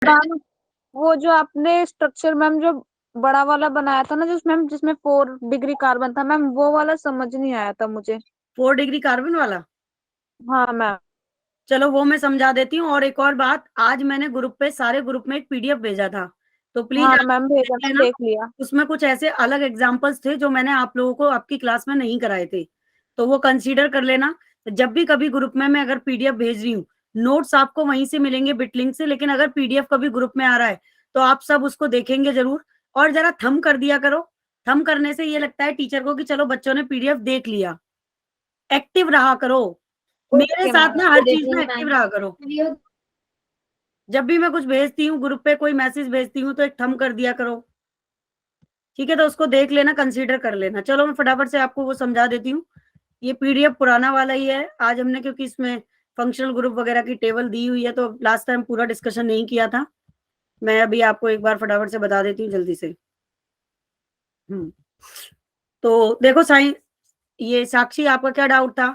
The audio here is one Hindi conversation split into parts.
मैम वो जो आपने स्ट्रक्चर मैम जो बड़ा वाला बनाया था ना, जिसमें 4 डिग्री कार्बन था मैम, वो वाला समझ नहीं आया था मुझे। 4 डिग्री कार्बन वाला, हाँ मैम। चलो वो मैं समझा देती हूँ। और एक और बात, आज मैंने ग्रुप पे, सारे ग्रुप में एक पीडीएफ भेजा था, तो प्लीज हाँ आप मैम देख भेजा, मैंने लेना। देख लिया। उसमें कुछ ऐसे अलग एग्जाम्पल्स थे जो मैंने आप लोगों को आपकी क्लास में नहीं कराए थे, तो वो कंसीडर कर लेना। जब भी कभी ग्रुप में मैं अगर पीडीएफ भेज रही हूँ, नोट्स आपको वहीं से मिलेंगे बिट लिंक से, लेकिन अगर पीडीएफ कभी ग्रुप में आ रहा है तो आप सब उसको देखेंगे जरूर। और जरा थंब कर दिया करो, थंब करने से ये लगता है टीचर को कि चलो बच्चों ने पीडीएफ देख लिया। एक्टिव रहा करो, मेरे ओके साथ मैम। ना हर चीज में एक्टिव रहा करो। जब भी मैं कुछ भेजती हूँ ग्रुप पे, कोई मैसेज भेजती हूँ, तो एक थंब कर दिया करो, ठीक है? तो उसको देख लेना, कंसीडर कर लेना। चलो मैं फटाफट से आपको वो समझा देती हूँ। ये पीडीएफ पुराना वाला ही है आज हमने, क्योंकि इसमें फंक्शनल ग्रुप वगैरह की टेबल दी हुई है, तो लास्ट टाइम पूरा डिस्कशन नहीं किया था। मैं अभी आपको एक बार फटाफट से बता देती हूँ जल्दी से। हम्म तो देखो साइंस, ये साक्षी आपका क्या डाउट था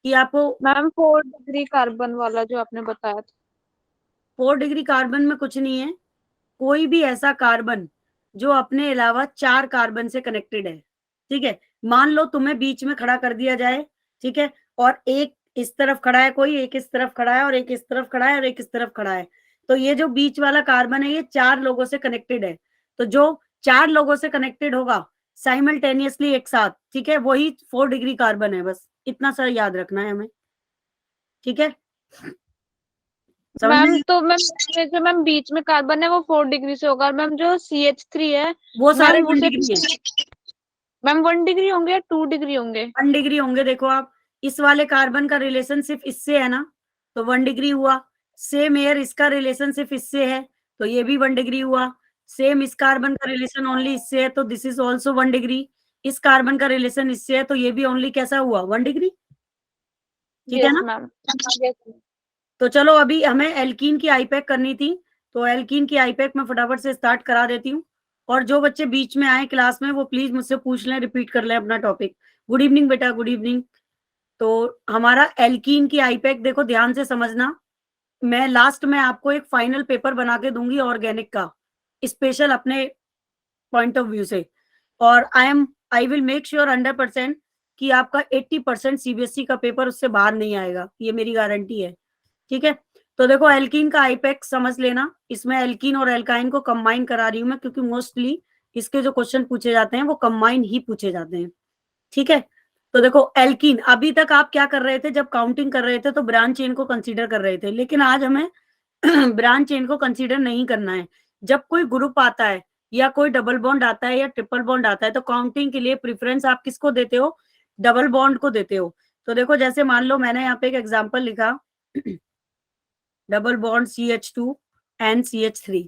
कि आपको मैम 4 डिग्री कार्बन वाला जो आपने बताया था। 4 डिग्री कार्बन में कुछ नहीं है। कोई भी ऐसा कार्बन जो अपने अलावा 4 कार्बन से कनेक्टेड है, ठीक है? मान लो तुम्हें बीच में खड़ा कर दिया जाए, ठीक है, और एक इस तरफ खड़ा है, कोई एक इस तरफ खड़ा है, और एक इस तरफ खड़ा है, और एक इस तरफ खड़ा है। तो ये जो बीच वाला कार्बन है ये 4 लोगों से कनेक्टेड है। तो जो 4 लोगों से कनेक्टेड होगा साइमल्टेनियसली एक साथ, ठीक है, वही 4 डिग्री कार्बन है। बस इतना सा याद रखना है हमें, ठीक है? समझ में? मैम तो मैम ये जो मैम बीच में कार्बन है वो 4 डिग्री से होगा, और मैम जो CH3 है वो सारे मैम वन उसे डिग्री है। मैम 1 डिग्री होंगे या 2 डिग्री होंगे? 1 डिग्री होंगे। देखो आप, इस वाले कार्बन का रिलेशन सिर्फ इससे है ना, तो 1 डिग्री हुआ। सेम एयर, इसका रिलेशन सिर्फ इससे है, तो ये भी 1 डिग्री हुआ। सेम इस कार्बन का रिलेशन ओनली इससे है, तो दिस इज ऑल्सो 1 डिग्री। इस कार्बन का रिलेशन इससे है, तो ये भी ओनली कैसा हुआ, 1 डिग्री। ठीक है यस ना? मैम। यस। तो चलो अभी हमें एल्कीन की आईपैक करनी थी, तो एल्कीन की आईपैक मैं फटाफट से स्टार्ट करा देती हूँ। और जो बच्चे बीच में आए क्लास में वो प्लीज मुझसे पूछ लें, रिपीट कर लें अपना टॉपिक। गुड इवनिंग बेटा, गुड इवनिंग। तो हमारा एल्कीन की आईपैक देखो ध्यान से समझना। मैं लास्ट में आपको एक फाइनल पेपर बना के दूंगी ऑर्गेनिक का, स्पेशल अपने पॉइंट ऑफ व्यू से। और आई विल मेक श्योर 100% कि आपका 80% सीबीएसई का पेपर उससे बाहर नहीं आएगा, ये मेरी गारंटी है, ठीक है? तो देखो एल्कीन का आईपैक समझ लेना। इसमें एल्कीन और एल्काइन को कंबाइन करा रही हूँ मैं, क्योंकि मोस्टली इसके जो क्वेश्चन पूछे जाते हैं वो कंबाइन ही पूछे जाते हैं, ठीक है? तो देखो एल्कीन, अभी तक आप क्या कर रहे थे, जब काउंटिंग कर रहे थे तो ब्रांच चेन को कंसीडर कर रहे थे, लेकिन आज हमें ब्रांच चेन को कंसीडर नहीं करना है। जब कोई ग्रुप आता है या कोई डबल बॉन्ड आता है या ट्रिपल बॉन्ड आता है, तो काउंटिंग के लिए प्रेफरेंस आप किसको देते हो, डबल बॉन्ड को देते हो। तो देखो जैसे मान लो मैंने यहाँ पे एक एग्जांपल लिखा, double bond CH2 and CH3।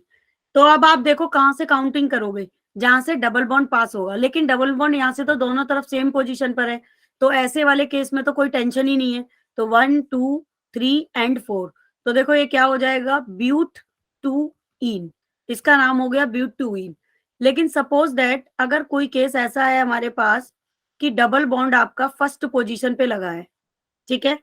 तो अब आप देखो कहाँ से काउंटिंग करोगे, जहां से डबल बॉन्ड पास होगा। लेकिन डबल बॉन्ड यहाँ से तो दोनों तरफ सेम पोजीशन पर है, तो ऐसे वाले केस में तो कोई टेंशन ही नहीं है। तो 1 2 3 एंड 4, तो देखो ये क्या हो जाएगा, ब्यूट टू इन। इसका नाम हो गया ब्यूट टू इन। लेकिन सपोज दैट अगर कोई केस ऐसा है हमारे पास कि डबल बॉन्ड आपका फर्स्ट पोजीशन पे लगा है, ठीक है,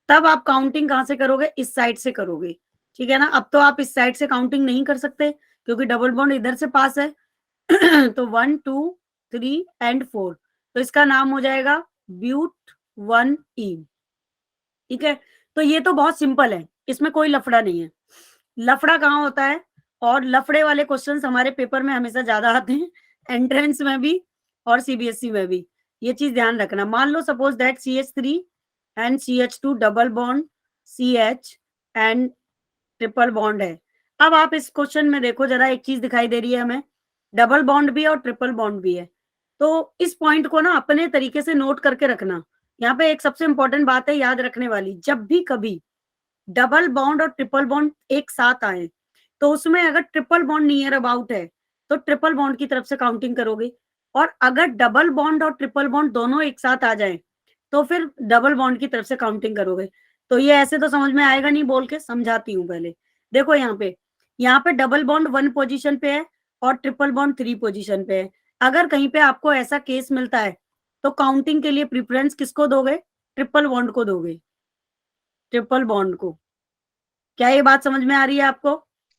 तब आप काउंटिंग कहां से करोगे, इस साइड से करोगे, ठीक है ना? अब तो आप इस साइड से काउंटिंग नहीं कर सकते क्योंकि डबल बॉन्ड इधर से पास है। तो 1 2 3 एंड 4, तो इसका नाम हो जाएगा ब्यूट 1 इन, ठीक है? तो ये तो बहुत सिंपल है, इसमें कोई लफड़ा नहीं है। लफड़ा कहाँ होता है, और लफड़े वाले क्वेश्चंस हमारे पेपर में हमेशा ज्यादा आते हैं, एंट्रेंस में भी और सीबीएसई में भी। ये चीज ध्यान रखना। मान लो suppose that CH3 and CH2 double bond CH and triple bond है। अब आप इस क्वेश्चन में देखो जरा, एक चीज दिखाई दे रही है हमें, डबल बॉन्ड भी है और ट्रिपल बॉन्ड भी है। तो इस पॉइंट को ना अपने तरीके से नोट करके रखना। यहाँ पे एक सबसे इंपॉर्टेंट बात है याद रखने वाली, जब भी कभी डबल बॉन्ड और ट्रिपल बॉन्ड एक साथ आए, तो उसमें अगर ट्रिपल बॉन्ड नियर अबाउट है तो ट्रिपल बॉन्ड की तरफ से काउंटिंग करोगे। और अगर डबल बॉन्ड और ट्रिपल बॉन्ड दोनों एक साथ आ जाए तो फिर डबल बॉन्ड की तरफ से काउंटिंग करोगे। तो ये ऐसे तो समझ में आएगा नहीं, बोल के समझाती हूँ पहले। देखो यहाँ पे डबल बॉन्ड 1 पोजीशन पे है और ट्रिपल बॉन्ड 3 पोजीशन पे है। अगर कहीं पे आपको ऐसा केस मिलता है तो काउंटिंग के लिए प्रिफरेंस किसको दोगे, ट्रिपल बॉन्ड को दोगे, ट्रिपल बॉन्ड को। क्या ये बात समझ में आ रही है आपको?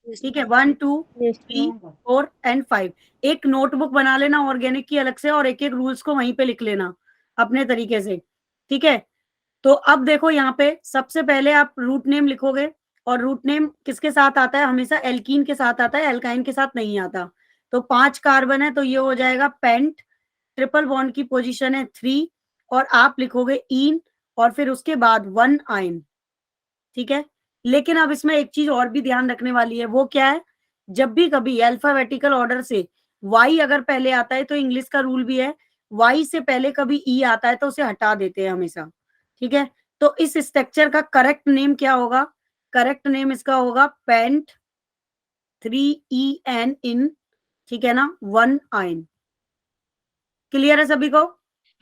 ठीक है, 1 2 Yes, 3 ma'am. 4 एंड 5। एक नोटबुक बना लेना ऑर्गेनिक की अलग से, और एक एक रूल्स को वहीं पे लिख लेना अपने तरीके से। ठीक है, तो अब देखो यहाँ पे सबसे पहले आप रूट नेम लिखोगे, और रूट नेम किसके साथ आता है? हमेशा एल्कीन के साथ आता है, एल्काइन के साथ नहीं आता। तो 5 कार्बन है तो ये हो जाएगा पेंट, ट्रिपल बॉन्ड की पोजीशन है 3, और आप लिखोगे इन, और फिर उसके बाद 1 आयन। ठीक है, लेकिन अब इसमें एक चीज और भी ध्यान रखने वाली है, वो क्या है? जब भी कभी अल्फाबेटिकल ऑर्डर से वाई अगर पहले आता है, तो इंग्लिश का रूल भी है, वाई से पहले कभी ई आता है तो उसे हटा देते हैं हमेशा। ठीक है, तो इस स्ट्रक्चर का करेक्ट नेम क्या होगा? करेक्ट नेम इसका होगा पेंट 3 EN इन, ठीक है ना, 1 आयन। क्लियर है सभी को?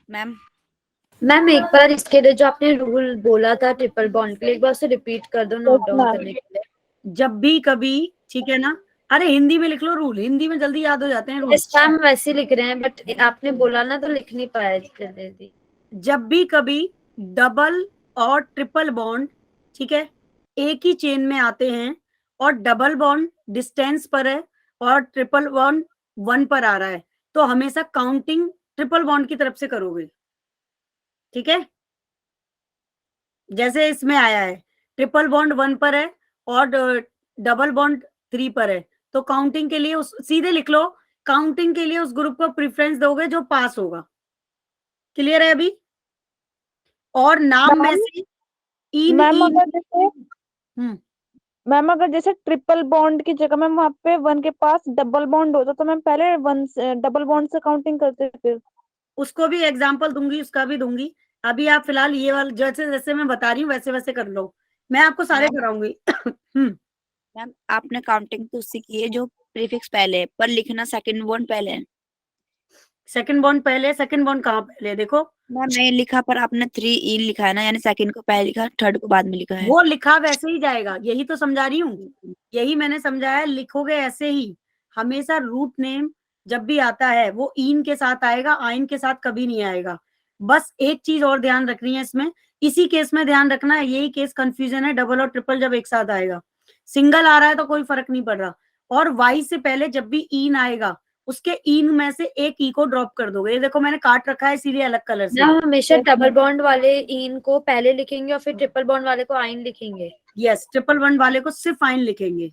मैम मैम एक बार इसके लिए जो आपने रूल बोला था ट्रिपल बॉन्ड के लिए, एक बार उसे रिपीट कर दो नोट डाउन ma'am. करने के लिए। जब भी कभी, ठीक है ना, अरे हिंदी में लिख लो रूल, हिंदी में जल्दी याद हो जाते हैं रूल। यस मैम, वैसे ही लिख रहे हैं, बट आपने बोला ना तो लिख नहीं पाया जल्दी। जब भी कभी डबल और ट्रिपल बॉन्ड, ठीक है, एक ही चेन में आते हैं, और डबल बॉन्ड डिस्टेंस पर है और ट्रिपल बॉन्ड 1 पर आ रहा है, तो हमेशा काउंटिंग ट्रिपल बॉन्ड की तरफ से करोगे। ठीक है, जैसे इसमें आया है ट्रिपल बॉन्ड 1 पर है और डबल बॉन्ड 3 पर है, तो काउंटिंग के लिए उस सीधे लिख लो, काउंटिंग के लिए उस ग्रुप को प्रेफरेंस दोगे जो पास होगा। क्लियर है अभी? और नाम में मैम, से इन मैम इन अगर जैसे हम्म मैम अगर जैसे ट्रिपल बॉन्ड की जगह मैम वहाँ पे 1 के पास डबल बॉन्ड होता तो मैम पहले 1 से डबल बॉन्ड से काउंटिंग करते फिर। उसको भी एग्जाम्पल दूंगी, उसका भी दूंगी। अभी आप फिलहाल ये वाला जैसे जैसे मैं बता रही हूँ वैसे वैसे कर लो, मैं आपको सारे मैम कराऊंगी। मैम आपने काउंटिंग तो उससे की है जो प्रीफिक्स पहले है, पर लिखना सेकंड वर्ड पहले है। सेकंड बॉन्ड पहले, सेकंड बॉन्ड कहाँ पहले? देखो मैम नहीं लिखा, पर आपने 3 ई लिखा है ना, यानी सेकंड को पहले लिखा, थर्ड को बाद में लिखा है। वो लिखा वैसे ही जाएगा, यही तो समझा रही हूँ, यही मैंने समझाया, लिखोगे ऐसे ही। हमेशा रूट नेम जब भी आता है वो इन के साथ आएगा, आइन के साथ कभी नहीं आएगा। बस एक चीज और ध्यान रखनी है इसमें, इसी केस में ध्यान रखना है, यही केस कंफ्यूजन है, डबल और ट्रिपल जब एक साथ आएगा। सिंगल आ रहा है तो कोई फर्क नहीं पड़ रहा, और वाई से पहले जब भी इन आएगा उसके इन में से एक ई को ड्रॉप कर दोगे। ये देखो मैंने काट रखा है इसीलिए अलग कलर से। मैम हमेशा डबल बॉन्ड वाले इन को पहले लिखेंगे और फिर ट्रिपल बॉन्ड वाले को आइन लिखेंगे? यस, ट्रिपल बॉन्ड वाले को सिर्फ आइन लिखेंगे।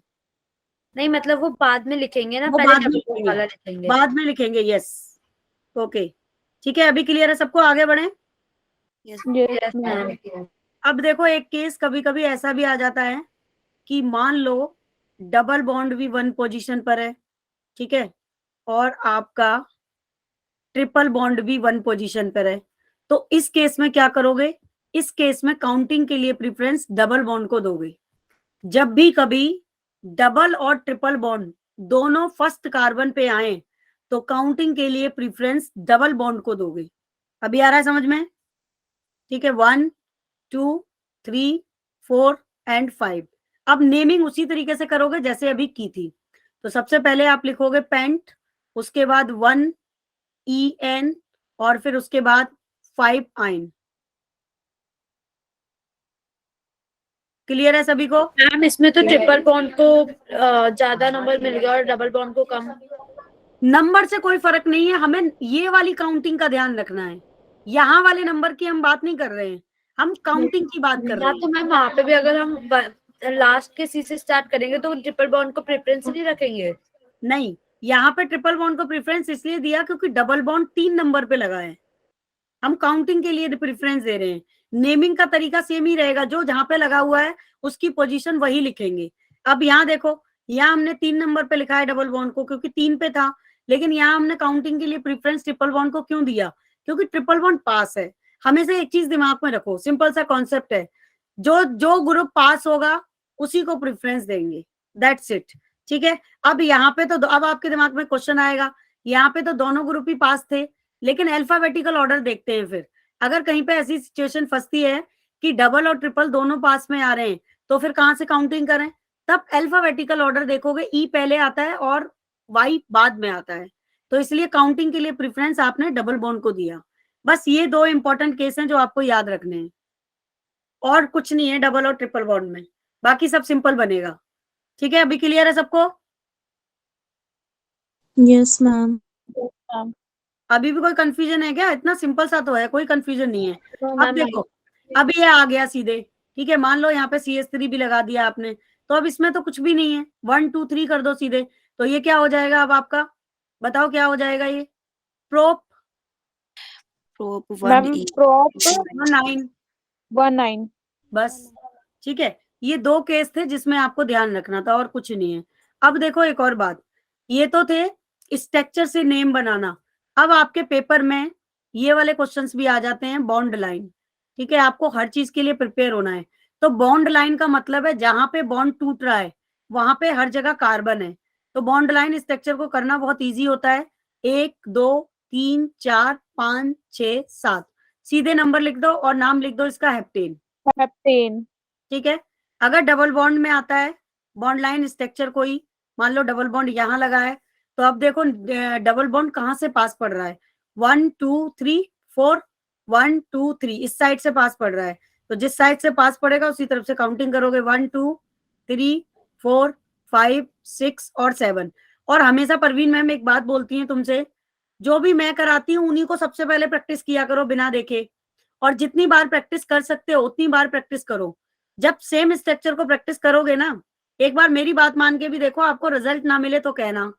नहीं मतलब वो बाद में लिखेंगे ना, वो पहले बाद में डबल बॉन्ड लिखेंगे, वाला लिखेंगे। बाद में लिखेंगे, यस। ओके, ठीक है, अभी क्लियर है सबको? आगे बढ़े। Yes yes ma'am. अब देखो एक केस कभी कभी ऐसा भी आ जाता है कि मान लो डबल बॉन्ड भी 1 पोजीशन पर है, ठीक है, और आपका ट्रिपल बॉन्ड भी 1 पोजीशन पर है, तो इस केस में क्या करोगे? इस केस में काउंटिंग के लिए प्रेफरेंस डबल बॉन्ड को दोगे। जब भी कभी डबल और ट्रिपल बॉन्ड दोनों फर्स्ट कार्बन पे आए तो काउंटिंग के लिए प्रेफरेंस डबल बॉन्ड को दोगे। अभी आ रहा है समझ में? ठीक है, 1 2 3 4 एंड 5। अब नेमिंग उसी तरीके से करोगे जैसे अभी की थी। तो सबसे पहले आप लिखोगे पेंट, उसके बाद 1 EN, और फिर उसके बाद 5 आइन। क्लियर है सभी को? मैम इसमें तो ट्रिपल बॉन्ड को ज्यादा नंबर मिल गया और डबल बॉन्ड को कम। नंबर से कोई फर्क नहीं है, हमें ये वाली काउंटिंग का ध्यान रखना है, यहाँ वाले नंबर की हम बात नहीं कर रहे हैं, हम काउंटिंग की बात कर रहे हाँ हैं। तो मैम वहाँ पे भी अगर हम लास्ट के सी से स्टार्ट करेंगे तो ट्रिपल बॉन्ड को प्रेफरेंस नहीं रखेंगे? नहीं, यहाँ पे ट्रिपल बॉन्ड को प्रेफरेंस इसलिए दिया क्योंकि डबल बॉन्ड 3 नंबर पे लगा है, हम काउंटिंग के लिए प्रेफरेंस दे रहे हैं। नेमिंग का तरीका सेम ही रहेगा, जो जहां पे लगा हुआ है उसकी पोजीशन वही लिखेंगे। अब यहाँ देखो, यहाँ हमने 3 नंबर पे लिखा है डबल बॉन्ड को क्योंकि 3 पे था, लेकिन यहाँ हमने काउंटिंग के लिए प्रेफरेंस ट्रिपल बॉन्ड को क्यों दिया? क्योंकि ट्रिपल बॉन्ड पास है। हमेशा एक चीज दिमाग में रखो, सिंपल सा कॉन्सेप्ट है, जो जो ग्रुप पास होगा उसी को प्रेफरेंस देंगे, दैट्स इट। ठीक है, अब यहाँ पे तो अब आपके दिमाग में क्वेश्चन आएगा, यहाँ पे तो दोनों ग्रुप ही पास थे, लेकिन अल्फाबेटिकल ऑर्डर देखते हैं। फिर अगर कहीं पे ऐसी सिचुएशन फंसती है कि डबल और ट्रिपल दोनों पास में आ रहे हैं तो फिर कहां से काउंटिंग करें? तब अल्फाबेटिकल ऑर्डर देखोगे, ई पहले आता है और वाई बाद में आता है, तो इसलिए काउंटिंग के लिए प्रेफरेंस आपने डबल बॉन्ड को दिया। बस ये 2 इंपॉर्टेंट केस हैं जो आपको याद रखने हैं, और कुछ नहीं है डबल और ट्रिपल बॉन्ड में, बाकी सब सिंपल बनेगा। ठीक है, अभी क्लियर है सबको? Yes ma'am. मैम अभी भी कोई कंफ्यूजन है क्या? इतना सिंपल सा तो है, कोई कंफ्यूजन नहीं है। तो अब मैम देखो, अब ये आ गया सीधे, ठीक है, मान लो यहाँ पे CH3 भी लगा दिया आपने, तो अब इसमें तो कुछ भी नहीं है, 1 2 3 कर दो सीधे, तो ये क्या हो जाएगा अब आपका, बताओ क्या हो जाएगा ये? Prop prop ma'am 1E prop 9, 19। बस। ठीक है, ये 2 केस थे जिसमें आपको ध्यान रखना था और कुछ नहीं है। अब देखो एक और बात, ये तो थे स्ट्रक्चर से नेम बनाना। अब आपके पेपर में ये वाले क्वेश्चंस भी आ जाते हैं, बॉन्ड लाइन। ठीक है, आपको हर चीज के लिए प्रिपेयर होना है। तो बॉन्ड लाइन का मतलब है जहां पे बॉन्ड टूट रहा है वहां पे हर जगह कार्बन है। तो बॉन्ड लाइन स्ट्रक्चर को करना बहुत ईजी होता है। 1 2 3 4 5 6 7 सीधे नंबर लिख दो और नाम लिख दो इसका, हेप्टेन। हेप्टेन। ठीक है, अगर डबल बॉन्ड में आता है बॉन्ड लाइन स्ट्रक्चर कोई, मान लो डबल बॉन्ड यहाँ लगा है, तो अब देखो डबल बॉन्ड कहाँ से पास पड़ रहा है, 1 2 3 4, 1 2 3 इस साइड से पास पड़ रहा है। तो जिस साइड से पास पड़ेगा उसी तरफ से काउंटिंग करोगे, 1 2 3 4 5 6 और 7। और हमेशा परवीन मैम एक बात बोलती हैं तुमसे, जो भी मैं कराती हूँ उन्हीं को सबसे पहले प्रैक्टिस किया करो बिना देखे, और जितनी बार प्रैक्टिस कर सकते हो उतनी बार प्रैक्टिस करो। जब सेम स्ट्रक्चर को प्रैक्टिस करोगे ना, एक बार मेरी बात मान के भी देखो, आपको रिजल्ट ना मिले तो कहना।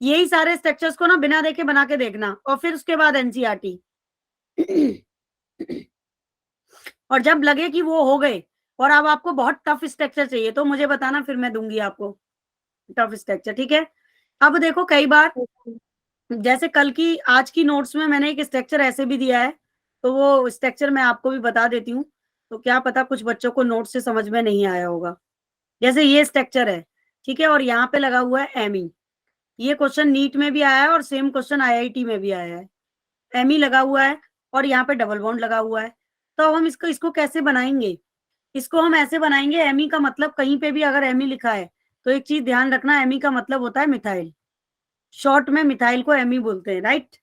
यही सारे स्ट्रक्चर्स को ना बिना देखे बना के देखना, और फिर उसके बाद एनसीईआरटी। और जब लगे कि वो हो गए और अब आपको बहुत टफ स्ट्रक्चर चाहिए तो मुझे बताना, फिर मैं दूंगी आपको टफ स्ट्रक्चर। ठीक है, अब देखो कई बार जैसे कल की आज की नोट्स में मैंने एक स्ट्रक्चर ऐसे भी दिया है, तो वो स्ट्रक्चर मैं आपको भी बता देती हूँ, तो क्या पता कुछ बच्चों को नोट से समझ में नहीं आया होगा। जैसे ये स्ट्रक्चर है, ठीक है, और यहाँ पे लगा हुआ है एमी। ये क्वेश्चन नीट में भी आया है और सेम क्वेश्चन IIT में भी आया है। एमी लगा हुआ है और यहाँ पे डबल बॉन्ड लगा हुआ है। तो अब हम इसको कैसे बनाएंगे? इसको हम ऐसे बनाएंगे, एमी का मतलब कहीं पे भी अगर एमी लिखा है तो एक चीज ध्यान रखना, एमी का मतलब होता है मिथाइल। शॉर्ट में मिथाइल को एमी बोलते हैं, राइट।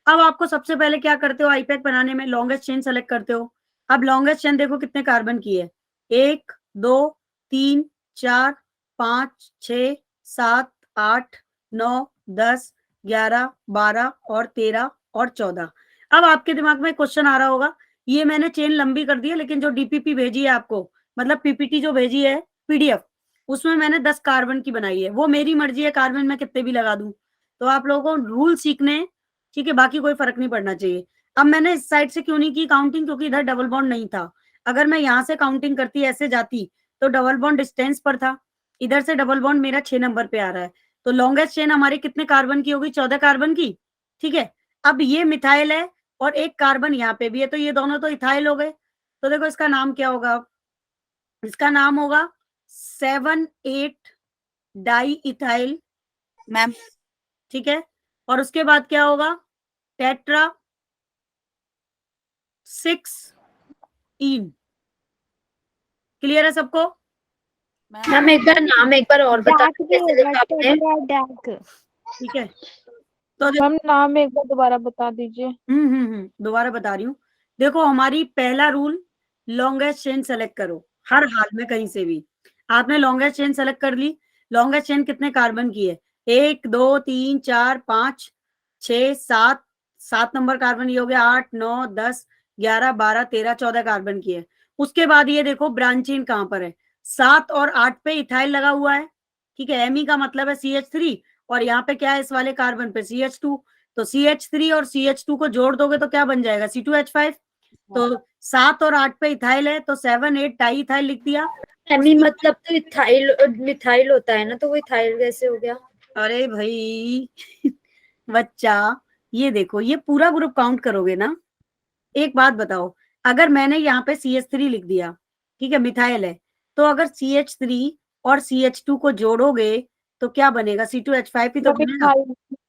अब आपको सबसे पहले क्या करते हो, आईपैक बनाने में लॉन्गेस्ट चेन सेलेक्ट करते हो। अब लॉन्गेस्ट चेन देखो कितने कार्बन की है, 1 2 3 4 5 6 7 8 9 10 11 12 और 13 और 14। अब आपके दिमाग में क्वेश्चन आ रहा होगा, ये मैंने चेन लंबी कर दी है, लेकिन जो डीपीपी भेजी है आपको, मतलब पीपीटी जो भेजी है PDF, उसमें मैंने 10 कार्बन की बनाई है। वो मेरी मर्जी है कार्बन में कितने भी लगा दूं। तो आप लोगों को रूल सीखने, ठीक है, बाकी कोई फर्क नहीं पड़ना चाहिए। अब मैंने इस साइड से क्यों नहीं की काउंटिंग, क्योंकि इधर डबल बॉन्ड नहीं था। अगर मैं यहाँ से काउंटिंग करती ऐसे जाती तो डबल बॉन्ड डिस्टेंस पर था, इधर से डबल बॉन्ड मेरा 6 नंबर पे आ रहा है। तो लॉन्गेस्ट चेन हमारी कितने कार्बन की होगी, 14 कार्बन की। ठीक है, अब ये मिथाइल है और एक कार्बन यहाँ पे भी है, तो ये दोनों तो इथाइल हो गए। तो देखो इसका नाम क्या होगा, इसका नाम होगा 7 8 डाई इथाइल। मैम ठीक है, और उसके बाद क्या होगा, टेट्रा 6 इन। क्लियर है सबको? मैम एक बार नाम एक बार और बता डैक भी कैसे होगा, लिखा आपने? डैक। ठीक है, तो देखो मैम नाम एक बार दोबारा बता दीजिए। दोबारा बता रही हूँ। देखो हमारी पहला रूल, लॉन्गेस्ट चेन सेलेक्ट करो हर हाल में कहीं से भी। आपने लॉन्गेस्ट चेन सेलेक्ट कर ली, लॉन्गेस्ट चेन कितने कार्बन की है, 1 2 3 4 5 6 7, 7 नंबर कार्बन ये हो गया, 8 9 10 11 12 13 14 कार्बन की है। उसके बाद ये देखो ब्रांच चेन कहाँ पर है, 7 और 8 पे इथाइल लगा हुआ है। ठीक है, एमी का मतलब है CH3, और यहाँ पे क्या है इस वाले कार्बन पे CH2। तो CH3 और CH2 को जोड़ दोगे तो क्या बन जाएगा, C2H5। तो 7 और 8 पे इथाइल है, तो 7 8 डाई इथाइल लिख दिया। एमी मतलब तो इथाइल मिथाइल होता है ना, तो वो इथाइल कैसे हो गया? अरे भाई बच्चा, ये देखो ये पूरा ग्रुप काउंट करोगे ना। एक बात बताओ, अगर मैंने यहाँ पे CH3 लिख दिया, ठीक है, मिथाइल है, तो अगर CH3 और CH2 को जोड़ोगे तो क्या बनेगा, C2H5 ही तो बनेगा,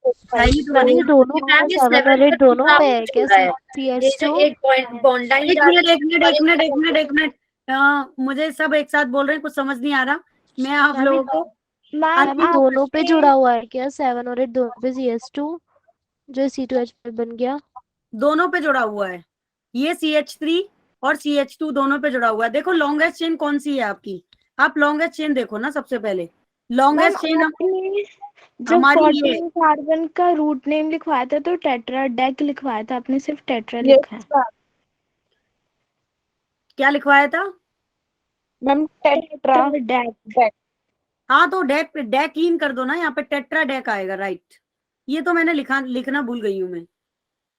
इथाइल ही तो मैम ये बनेगा। दोनों मैम ये 7 और 8 दोनों पे है क्या? है ये जो CH2 एक पॉइंट बॉन्ड लाइन एक जा मिनट रही एक मिनट एक मिनट एक मिनट एक मिनट, मुझे सब एक साथ बोल रहे हैं, कुछ समझ नहीं आ रहा। मैं आप मैम लोगों को मैम ये दोनों पे जुड़ा हुआ है क्या? 7 और 8 दोनों पे CH2 जो C2H5 बन गया। दोनों पे जुड़ा हुआ है, ये CH3 और CH2 दोनों पे जुड़ा हुआ है। देखो लॉन्गेस्ट चेन कौन सी है आपकी, आप लॉन्गेस्ट चेन देखो ना सबसे पहले। लॉन्गेस्ट चेन आपने जब हमारी ये 14 कार्बन का रूट नेम लिखवाया था तो टेट्रा डेक लिखवाया था, आपने सिर्फ टेट्रा यस लिखा है। सर। क्या लिखवाया था? Ma'am tetra deck. डेक। हाँ तो डेकीन कर दो ना, यहाँ पे टेट्रा डेक आएगा, राइट। ये तो मैंने लिखना भूल गई हूँ मैं,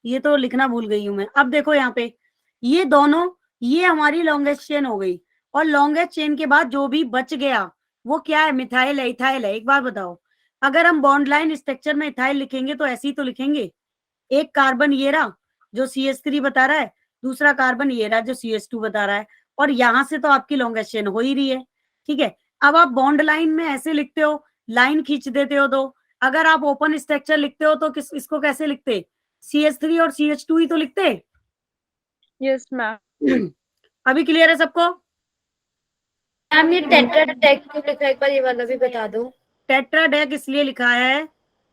ये तो लिखना भूल गई हूँ मैं। अब देखो यहाँ पे ये दोनों, ये हमारी लॉन्गेस्ट चेन हो गई, और लॉन्गेस्ट चेन के बाद जो भी बच गया वो क्या है? मिथाइल है, इथाइल है। एक बार बताओ, अगर हम बॉन्ड लाइन स्ट्रक्चर में इथाइल लिखेंगे तो ऐसे ही तो लिखेंगे, एक कार्बन ये रहा जो CH3 बता रहा है, दूसरा कार्बन ये रहा जो CH2 बता रहा है, और यहां से तो आपकी लॉन्गेस्ट चेन हो ही रही है। ठीक है, अब आप बॉन्ड लाइन में ऐसे लिखते हो, लाइन खींच देते हो। तो अगर आप ओपन स्ट्रक्चर लिखते हो तो इसको कैसे लिखते? CH3 और CH2 ही तो लिखते। Yes ma'am. अभी क्लियर है सबको? मैम ये टेट्रा डेक क्यों लिखा है, एक बार ये वाला भी बता दो। टेट्रा डेक इसलिए लिखा है,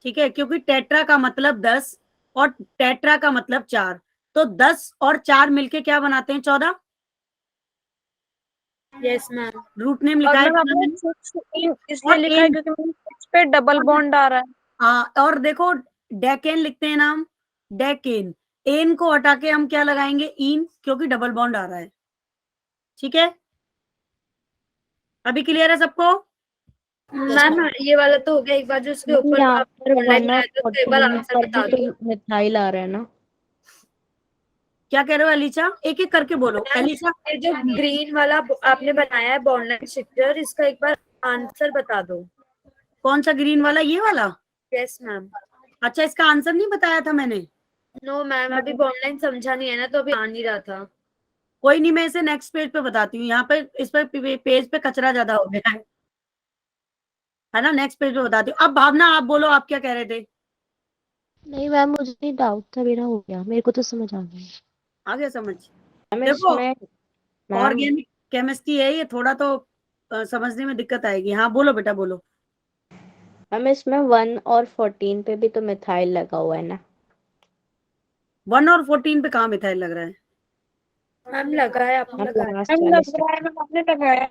ठीक है, क्योंकि टेट्रा का मतलब 10 और टेट्रा का मतलब 4, तो 10 और 4 मिलके क्या बनाते हैं? 14। Yes ma'am. रूट नेम और लिखा है मैम इतना आपने मैंने। 16 इसलिए और लिखा है इन, क्योंकि मैम इस पे डबल बॉन्ड आ रहा है। हाँ, और देखो डेकेन लिखते हैं नाम, डेकेन। एन को हटा के हम क्या लगाएंगे? इन, क्योंकि डबल बॉन्ड आ रहा है। ठीक है, अभी क्लियर है सबको? मैम ये वाला तो हो गया, एक बार जो उसके ऊपर यहाँ आप पर ऑनलाइन 1 में और आया था तो एक बार 14 आंसर पर बता भी दो। तो मिथाइल आ रहा है ना। क्या कह रहे हो एलिसा? एक एक करके बोलो एलिसा। ये जो ग्रीन वाला आपने बनाया है बॉन्ड स्ट्रक्चर, इसका एक बार आंसर बता दो। कौन सा ग्रीन वाला? ये वाला? Yes ma'am. अच्छा, इसका आंसर नहीं बताया था मैंने? नो मैम, अभी बॉन्ड समझा नहीं है ना, तो अभी आ नहीं रहा था। कोई नहीं, मैं इसे नेक्स्ट पेज पे बताती हूँ। यहाँ पे इस पे पेज पे कचरा ज्यादा हो गया है ना। नेक्स्ट पेज पे बताती हूँ। अब भावना आप बोलो, आप क्या कह रहे थे? नहीं मैम, मुझे नहीं डाउट था, मेरा हो गया, मेरे को तो समझ आ गया। आ गया समझ? मैम देखो इसमें मैम ऑर्गेनिक केमिस्ट्री है ये, थोड़ा तो समझने में दिक्कत आएगी। हाँ बोलो बेटा बोलो। मैम इसमें 1 और 14 पे भी तो मिथाइल लगा हुआ है ना। 1 और 14 पे कहाँ मिथाइल लग रहा है? मैम लगा है, आपने मैम लगाया। लास्ट मैम वाले लग रहा है, मैम आपने लगाया।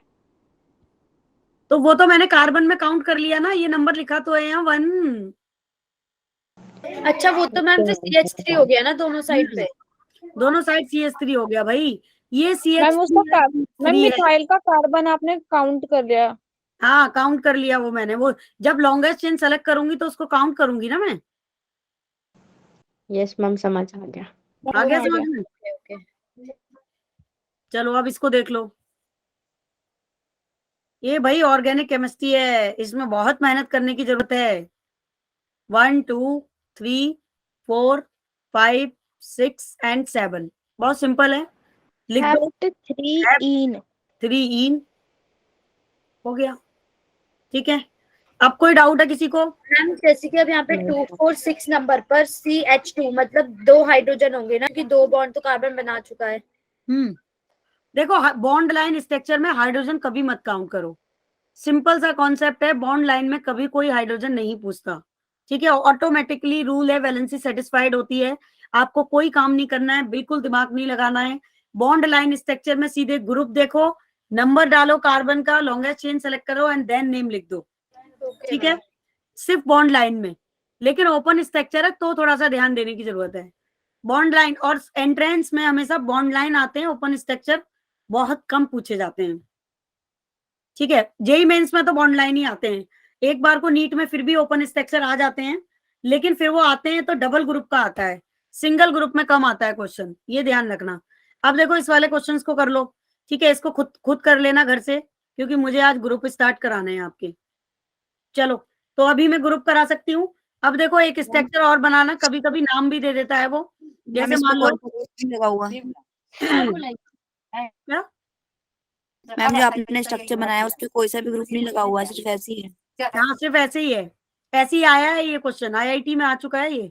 तो वो तो मैंने कार्बन में काउंट कर लिया ना, ये नंबर लिखा तो है यहाँ 1। अच्छा वो तो मैम फिर CH3 हो गया ना दोनों साइड पे। दोनों साइड CH3 हो गया भाई, ये मैम उसका मैम CH3 है। मिथाइल का कार्बन आपने काउंट कर लिया। हाँ काउंट कर लिया वो मैंने, वो जब लॉन्गेस्ट चेन सेलेक्ट करूंगी तो उसको काउंट करूंगी ना मैं। यस मैम, समझ आ गया। आ गया आ समझ गया। में? ओके। चलो अब इसको देख लो। ये भाई ऑर्गेनिक केमिस्ट्री है, इसमें बहुत मेहनत करने की जरूरत है। 1 2 3 4 5 6 एंड 7, बहुत सिंपल है, लिख हैव दो। टू 3 इन। 3 इन हो गया। ठीक है, अब कोई डाउट है किसी को? मैम जैसे कि अब यहाँ पे 2 4 6 नंबर पर CH2 मतलब 2 हाइड्रोजन होंगे ना, कि 2 बॉन्ड तो कार्बन बना चुका है। देखो बॉन्ड लाइन स्ट्रक्चर में हाइड्रोजन कभी मत काउंट करो। सिंपल सा कॉन्सेप्ट है, बॉन्ड लाइन में कभी कोई हाइड्रोजन नहीं पूछता। ठीक है, ऑटोमेटिकली रूल है, वैलेंसी सेटिस्फाइड होती है। आपको कोई काम नहीं करना है, बिल्कुल दिमाग नहीं लगाना है। बॉन्ड लाइन स्ट्रक्चर में सीधे ग्रुप देखो, नंबर डालो कार्बन का, लॉन्गेस्ट चेन सेलेक्ट करो एंड देन नेम लिख दो। ठीक है, सिर्फ बॉन्ड लाइन में। लेकिन ओपन स्ट्रक्चर है तो थोड़ा सा ध्यान देने की जरूरत है। बॉन्ड लाइन और एंट्रेंस में हमेशा बॉन्ड लाइन आते हैं, ओपन स्ट्रक्चर बहुत कम पूछे जाते हैं। ठीक है, जेई मेंस में तो बॉन्ड लाइन ही आते हैं। एक बार को नीट में फिर भी ओपन स्ट्रक्चर आ जाते हैं, लेकिन फिर वो आते हैं तो डबल ग्रुप का आता है, सिंगल ग्रुप में कम आता है क्वेश्चन, ये ध्यान रखना। अब देखो इस वाले क्वेश्चन को कर लो। ठीक है, इसको खुद खुद कर लेना घर से, क्योंकि मुझे आज ग्रुप स्टार्ट कराने हैं आपके। चलो, तो अभी मैं ग्रुप करा सकती हूँ। अब देखो एक स्ट्रक्चर और बनाना, कभी कभी नाम भी दे देता है वो, जैसे मान लो लगा हुआ क्या? मैम जो आपने स्ट्रक्चर बनाया उस पे कोई सा भी ग्रुप नहीं लगा हुआ है, सिर्फ ऐसे ही है। हाँ सिर्फ ऐसे ही है, ऐसे ही आया है ये क्वेश्चन, IIT में आ चुका है ये।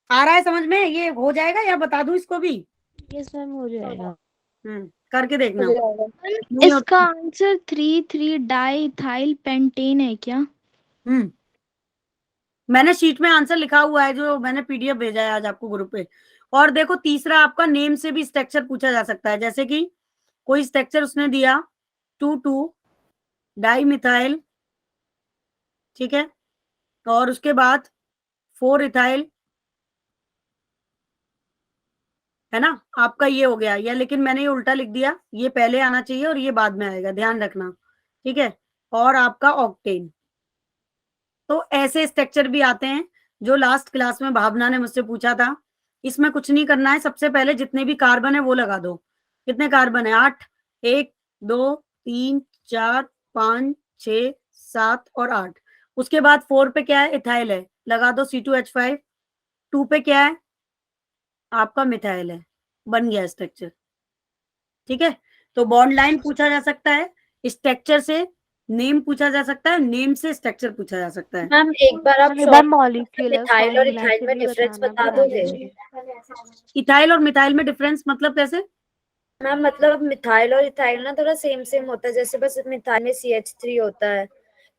आ रहा है समझ में? ये हो जाएगा या बता दूं इसको भी? यस मैम, हो जाएगा। करके देखना। हो जाएगा। नहीं इसका होता। आंसर 3 डाई इथाइल पेंटेन है क्या? मैंने शीट में आंसर लिखा हुआ है, जो मैंने PDF भेजा है आज आपको ग्रुप पे। और देखो तीसरा आपका नेम से भी स्ट्रक्चर पूछा जा सकता है, जैसे कि कोई स्ट्रक्चर उसने दिया 2,2 डाइमिथाइल, ठीक है, और उसके बाद 4 इथाइल, है ना, आपका ये हो गया, या लेकिन मैंने ये उल्टा लिख दिया, ये पहले आना चाहिए और ये बाद में आएगा, ध्यान रखना, ठीक है, और आपका ऑक्टेन। तो ऐसे स्ट्रक्चर भी आते हैं जो लास्ट क्लास में भावना ने मुझसे पूछा था। इसमें कुछ नहीं करना है, सबसे पहले जितने भी कार्बन है वो लगा दो। कितने कार्बन है? 8, 1 2 3 4 5 6 7 और 8। उसके बाद 4 पे क्या है? इथाइल है, लगा दो C2H5। 2 पे क्या है? आपका मिथाइल है, बन गया स्ट्रक्चर, ठीक है। तो बॉन्ड लाइन पूछा जा सकता है, स्ट्रक्चर से नेम पूछा जा सकता है, नेम से स्ट्रक्चर पूछा जा सकता है। मैम एक बार आप मैम एक बार शॉर्ट मॉलिक्यूलर मिथाइल और फॉर्मूला इथाइल से में भी डिफरेंस बता बता दोगे? दीजिए। इथाइल और मिथाइल में डिफरेंस मतलब कैसे? मैम मतलब मिथाइल और इथाइल ना थोड़ा सेम सेम होता है, जैसे बस मिथाइल में CH3 होता है,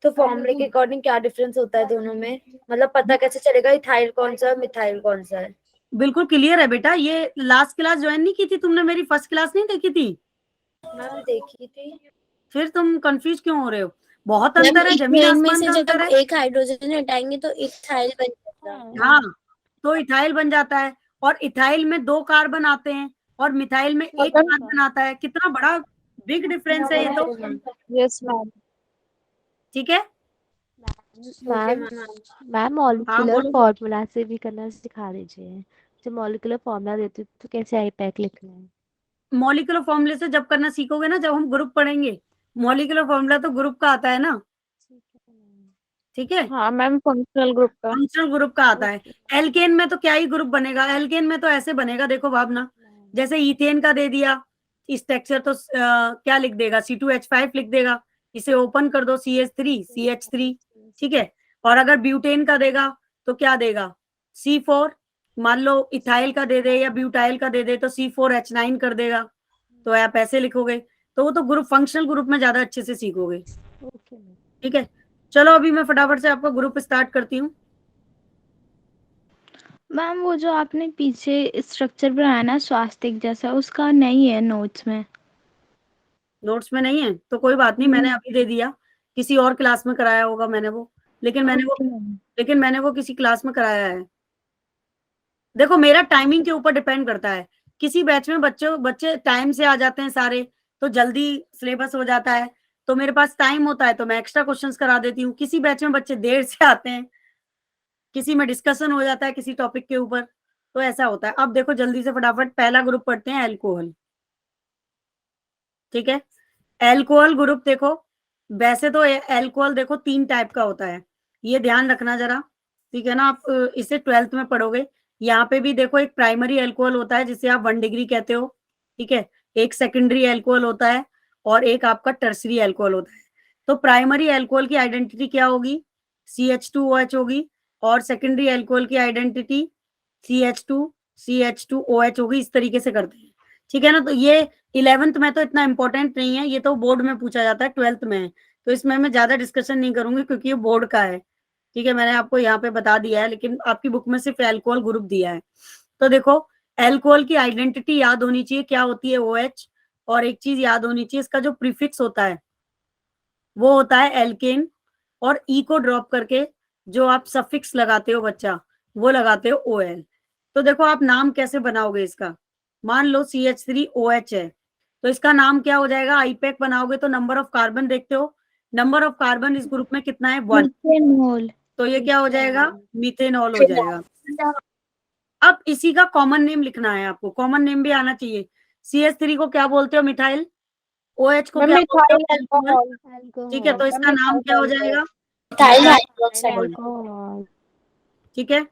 तो फॉर्मूले के अकॉर्डिंग क्या डिफरेंस होता है दोनों में? मतलब पता कैसे चलेगा इथाइल कौन सा है मिथाइल कौन सा है? बिल्कुल क्लियर है बेटा, ये लास्ट क्लास ज्वाइन नहीं की थी तुमने? मेरी फर्स्ट क्लास नहीं देखी थी? मैम देखी थी। फिर तुम कंफ्यूज क्यों हो रहे हो? बहुत मैम अंतर है, जमीन इथेन में आसमान से का जब अंतर है। एक हाइड्रोजन हटाएंगे तो इथाइल बन जाता है। हाँ, तो इथाइल बन जाता है, और इथाइल में 2 कार्बन आते हैं और मिथाइल में 1 कार्बन आता है। कितना बड़ा बिग डिफरेंस है ये तो, यस मैम। ठीक है। Okay ma'am ma'am. मैम हाँ मॉलिक्यूलर बोलो। फॉर्मूला से भी करना सिखा दीजिए। जब मॉलिक्यूलर फॉर्मूला देती हूँ तो कैसे आईपैक लिखना है? मॉलिक्यूलर फॉर्मूले से जब करना सीखोगे ना, जब हम ग्रुप पढ़ेंगे। मॉलिक्यूलर फॉर्मूला तो ग्रुप का आता है ना, ठीक है, हाँ मैम, फंक्शनल ग्रुप का। फंक्शनल ग्रुप का आता है। एल्केन में तो क्या ही ग्रुप बनेगा, एल्केन में तो ऐसे बनेगा, देखो भावना, जैसे ईथेन का दे दिया स्ट्रक्चर तो क्या लिख देगा? C2H5 लिख देगा। इसे ओपन कर दो, CH3 ठीक है। और अगर ब्यूटेन का देगा तो क्या देगा? C4। मान लो इथाइल का दे दे या ब्यूटाइल का दे दे तो C4H9 कर देगा, तो आप ऐसे लिखोगे। तो वो तो ग्रुप, फंक्शनल ग्रुप में ज्यादा अच्छे से सीखोगे, ओके ठीक है। चलो अभी मैं फटाफट से आपका ग्रुप स्टार्ट करती हूँ। मैम वो जो आपने पीछे स्ट्रक्चर बनाया ना स्वास्तिक जैसा, उसका नहीं है नोट्स में। नोट्स में नहीं है तो कोई बात नहीं, मैंने अभी दे दिया, किसी और क्लास में कराया होगा मैंने वो, लेकिन मैंने वो किसी क्लास में कराया है। देखो मेरा टाइमिंग के ऊपर डिपेंड करता है, किसी बैच में बच्चे टाइम से आ जाते हैं सारे, तो जल्दी सिलेबस हो जाता है, तो मेरे पास टाइम होता है तो मैं एक्स्ट्रा क्वेश्चंस करा देती हूँ। किसी बैच में बच्चे देर से आते हैं, किसी में डिस्कशन हो जाता है किसी टॉपिक के ऊपर, तो ऐसा होता है। अब देखो जल्दी से फटाफट पहला ग्रुप पढ़ते हैं, अल्कोहल, ठीक है। एल्कोहल ग्रुप देखो, वैसे तो एल्कोहल देखो 3 टाइप का होता है, ये ध्यान रखना जरा, ठीक है ना। आप इसे 12th में पढ़ोगे। यहाँ पे भी देखो एक प्राइमरी एल्कोहल होता है जिसे आप 1 डिग्री कहते हो, ठीक है। एक सेकेंडरी एल्कोहल होता है और एक आपका टर्सरी एल्कोहल होता है। तो प्राइमरी एल्कोहल की आइडेंटिटी क्या होगी? CH2OH होगी, और सेकेंडरी एल्कोहल की आइडेंटिटी CH2CH2OH होगी। इस तरीके से करते हैं, ठीक है ना। तो ये 11th में तो इतना इंपॉर्टेंट नहीं है, ये तो बोर्ड में पूछा जाता है, 12th में है, तो इसमें मैं ज्यादा डिस्कशन नहीं करूंगी क्योंकि ये बोर्ड का है, ठीक है। मैंने आपको यहाँ पे बता दिया है, लेकिन आपकी बुक में सिर्फ एल्कोहल ग्रुप दिया है। तो देखो एल्कोहल की आइडेंटिटी याद होनी चाहिए, क्या होती है? OH। और एक चीज याद होनी चाहिए, इसका जो प्रीफिक्स होता है वो होता है एल्केन, और ई को ड्रॉप करके जो आप सफिक्स लगाते हो बच्चा, वो लगाते हो OL। तो देखो आप नाम कैसे बनाओगे इसका? मान लो CH3OH है, तो इसका नाम क्या हो जाएगा? आईपैक बनाओगे तो नंबर ऑफ कार्बन देखते हो, नंबर ऑफ कार्बन इस ग्रुप में कितना है? 1। मिथेनॉल। तो ये क्या हो जाएगा? मीथेनॉल हो जाएगा। अब इसी का कॉमन नेम लिखना है आपको, कॉमन नेम भी आना चाहिए। CH3 को क्या बोलते हो? मिथाइल। OH को मैम क्या बोलते हो? Methyl alcohol. अल्कोहल। ठीक है, तो इसका नाम क्या हो जाएगा? Ethyl methyl hydroxide. अल्कोहल। ठीक है।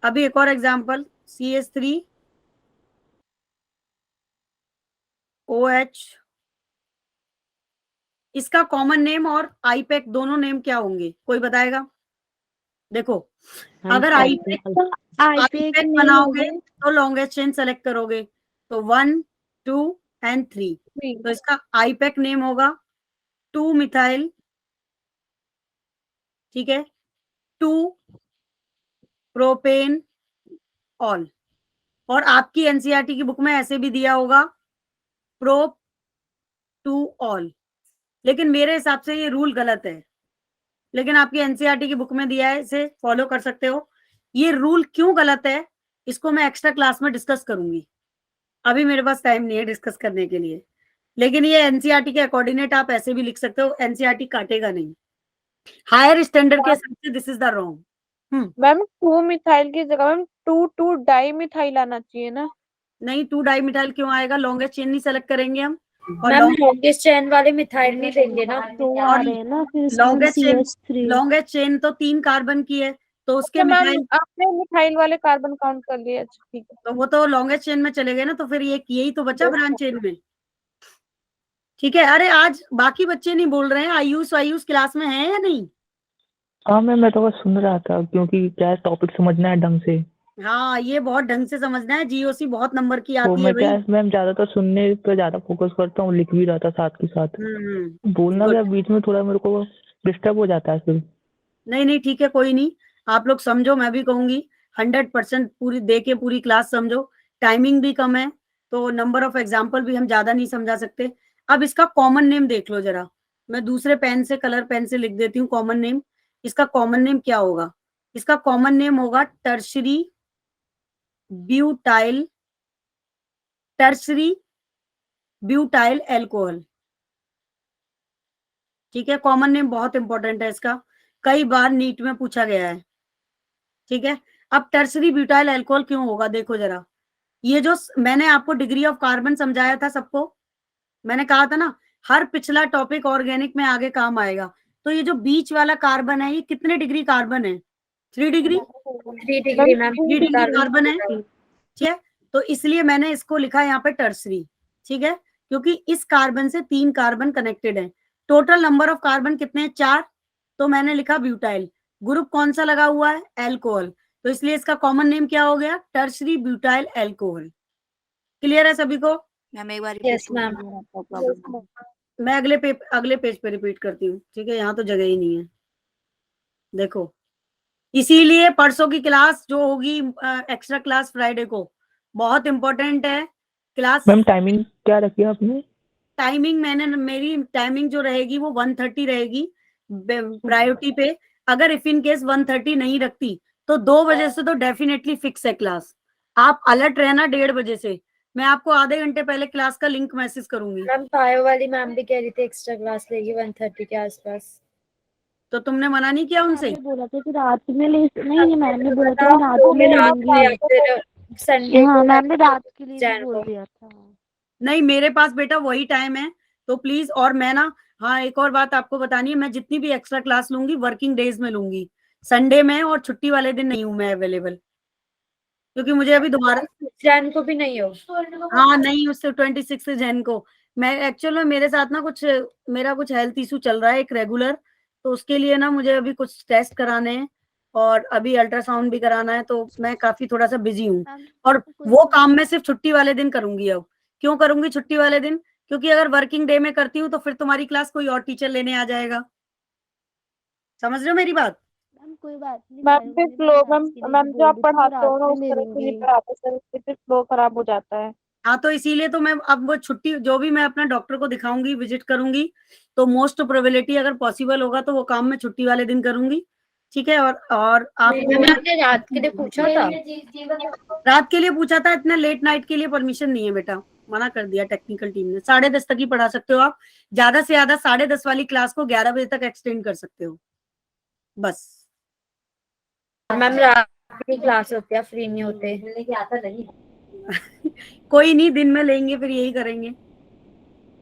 अभी एक और एग्जांपल, CH3OH, इसका कॉमन नेम और आईपैक दोनों नेम क्या होंगे? कोई बताएगा? देखो अगर आईपैक आईपीएक नेम बनाओगे होगा। तो लॉन्गेस्ट चेन सेलेक्ट करोगे, तो 1 2 एंड 3, तो इसका आईपैक नेम होगा 2 मिथाइल, ठीक है, 2 प्रोपेन ऑल। और आपकी एनसीईआरटी की बुक में ऐसे भी दिया होगा, प्रोप टू ऑल, लेकिन मेरे हिसाब से ये रूल गलत है, लेकिन आपकी एनसीईआरटी की बुक में दिया है, इसे फॉलो कर सकते हो। ये रूल क्यों गलत है इसको मैं एक्स्ट्रा क्लास में डिस्कस करूंगी, अभी मेरे पास टाइम नहीं है डिस्कस करने के लिए। लेकिन ये एनसीईआरटी के अकॉर्डिनेट आप ऐसे भी लिख सकते हो, एनसीईआरटी काटेगा नहीं। हायर स्टैंडर्ड के हिसाब से this is the wrong. Ma'am 2 methyl की जगह मैम 2 डाई मिथाइल आना चाहिए ना। नहीं 2 डाई मिथाइल क्यों आएगा, लॉन्गेस्ट चेन नहीं सेलेक्ट करेंगे हम, और मैम लॉन्गेस्ट चेन वाले मिथाइल नहीं देंगे ना। दो आ रहे हैं ना, फिर इसमें longest chain CH3। Longest chain तो 3 कार्बन की है, तो उसके अच्छा मैम मिथाइल, आपने मिथाइल वाले कार्बन काउंट कर लिए, अच्छा ठीक है। तो वो तो लॉन्गेस्ट चेन में चले गए ना, तो फिर ये यही तो बचा ब्रांच चेन में। ठीक है, अरे आज बाकी बच्चे नहीं बोल रहे हैं, आयुष क्लास में है या नहीं? हाँ मैम, मैं तो बस सुन रहा था क्योंकि क्या टॉपिक समझना है ढंग से। हाँ ये बहुत ढंग से समझना है, जीओसी बहुत नंबर की तो आती है मैं क्या भाई। है मैम, ज्यादातर सुनने पे ज्यादा फोकस करता हूँ, लिख भी रहा था साथ के साथ। बोलना good। क्या बीच में थोड़ा मेरे को डिस्टर्ब हो जाता है फिर। नहीं ठीक है, कोई नहीं, आप लोग समझो, मैं भी कहूंगी 100% पूरी दे के पूरी क्लास समझो। टाइमिंग भी कम है, तो नंबर ऑफ एग्जाम्पल भी हम ज्यादा नहीं समझा सकते। अब इसका कॉमन नेम देख लो जरा, मैं दूसरे पेन से, कलर पेन से लिख देती हूँ कॉमन नेम। इसका कॉमन नेम क्या होगा? इसका कॉमन नेम होगा टर्शरी ब्यूटाइल एल्कोहल। ठीक है, कॉमन नेम बहुत इंपॉर्टेंट है इसका, कई बार नीट में पूछा गया है। ठीक है, अब टर्सरी ब्यूटाइल अल्कोहल क्यों होगा, देखो जरा, ये जो मैंने आपको डिग्री ऑफ कार्बन समझाया था सबको, मैंने कहा था ना हर पिछला टॉपिक ऑर्गेनिक में आगे काम आएगा। तो ये जो बीच वाला कार्बन है, ये कितने डिग्री कार्बन है? 3 degree, 3 degree ma'am. 3 degree carbon है। ठीक है, तो इसलिए मैंने इसको लिखा यहाँ पे टर्सरी। ठीक है, क्योंकि इस कार्बन से 3 कार्बन कनेक्टेड है। टोटल नंबर ऑफ कार्बन कितने हैं? 4, तो मैंने लिखा ब्यूटाइल। ग्रुप कौन सा लगा हुआ है? एल्कोहल, तो इसलिए इसका कॉमन नेम क्या हो गया? Tertiary butyl alcohol. क्लियर है सभी को? मैम एक बार Yes, ma'am. मैं अगले पेज पे रिपीट करती हूँ। ठीक है, यहाँ तो जगह ही नहीं है, देखो, इसीलिए परसों की क्लास जो होगी एक्स्ट्रा क्लास फ्राइडे को, बहुत इंपॉर्टेंट है क्लास। मैम टाइमिंग क्या रखी है आपने? टाइमिंग मेरी टाइमिंग जो रहेगी वो 1:30 रहेगी प्रायोरिटी पे। अगर इफ इन केस 1:30 नहीं रखती तो 2 बजे से तो डेफिनेटली फिक्स है क्लास। आप अलर्ट रहना 1:30 बजे से, मैं आपको आधे घंटे पहले क्लास का लिंक मैसेज करूंगी। मैम पायो वाली मैम भी कह रही थी एक्स्ट्रा क्लास लेगी 1:30 के आसपास। तो तुमने मना नहीं किया उनसे? मैंने बोला था कि रात में ले, नहीं मैम ने बोला था कि रात में ले लूंगी। संडे हाँ को मैम ने रात के लिए जैन भी को। बोल दिया था। नहीं, मेरे पास बेटा वही टाइम है, तो प्लीज। और मैं ना, हाँ एक और बात आपको बतानी है, मैं जितनी भी एक्स्ट्रा क्लास लूंगी वर्किंग डेज में लूंगी, संडे में और छुट्टी वाले दिन नहीं हूं मैं अवेलेबल, क्योंकि मुझे अभी दोबारा, जैन को भी नहीं हो। हाँ नहीं, उससे 26 जैन को मैं एक्चुअल में, मेरे साथ ना मेरा कुछ हेल्थ इशू चल रहा है एक रेगुलर, तो उसके लिए ना मुझे अभी कुछ टेस्ट कराने हैं और अभी अल्ट्रासाउंड भी कराना है, तो मैं काफी थोड़ा सा बिजी हूँ। और वो काम मैं सिर्फ छुट्टी वाले दिन करूंगी। अब क्यों करूंगी छुट्टी वाले दिन? क्योंकि अगर वर्किंग डे में करती हूँ तो फिर तुम्हारी क्लास कोई और टीचर लेने आ जाएगा। समझ रहे हो मेरी बात? मैम कोई बात नहीं, मैम फिर फ्लो मैम जो आप पढ़ाते हो ना रात उस में ले तरह से नहीं लूंगी। पढ़ाते सर, उससे फिर फ्लो खराब हो जाता है। हाँ, तो इसीलिए तो मैं अब वो छुट्टी, जो भी मैं अपना डॉक्टर को दिखाऊंगी, विजिट करूंगी, तो मोस्ट प्रोबेबिलिटी अगर पॉसिबल होगा तो वो काम मैं छुट्टी वाले दिन करूंगी। ठीक है, और आप मैम आपने रात के लिए पूछा था? रात के लिए पूछा था, इतना लेट नाइट के लिए परमिशन नहीं है बेटा, मना कर दिया टेक्निकल टीम ने। 10:30 तक ही पढ़ा सकते हो आप, ज्यादा से ज्यादा 10:30 वाली क्लास को 11 बजे तक एक्सटेंड कर सकते हो बस। मैम रात की क्लास होती है, फ्री नहीं होते। कोई नहीं, दिन में लेंगे फिर यही करेंगे,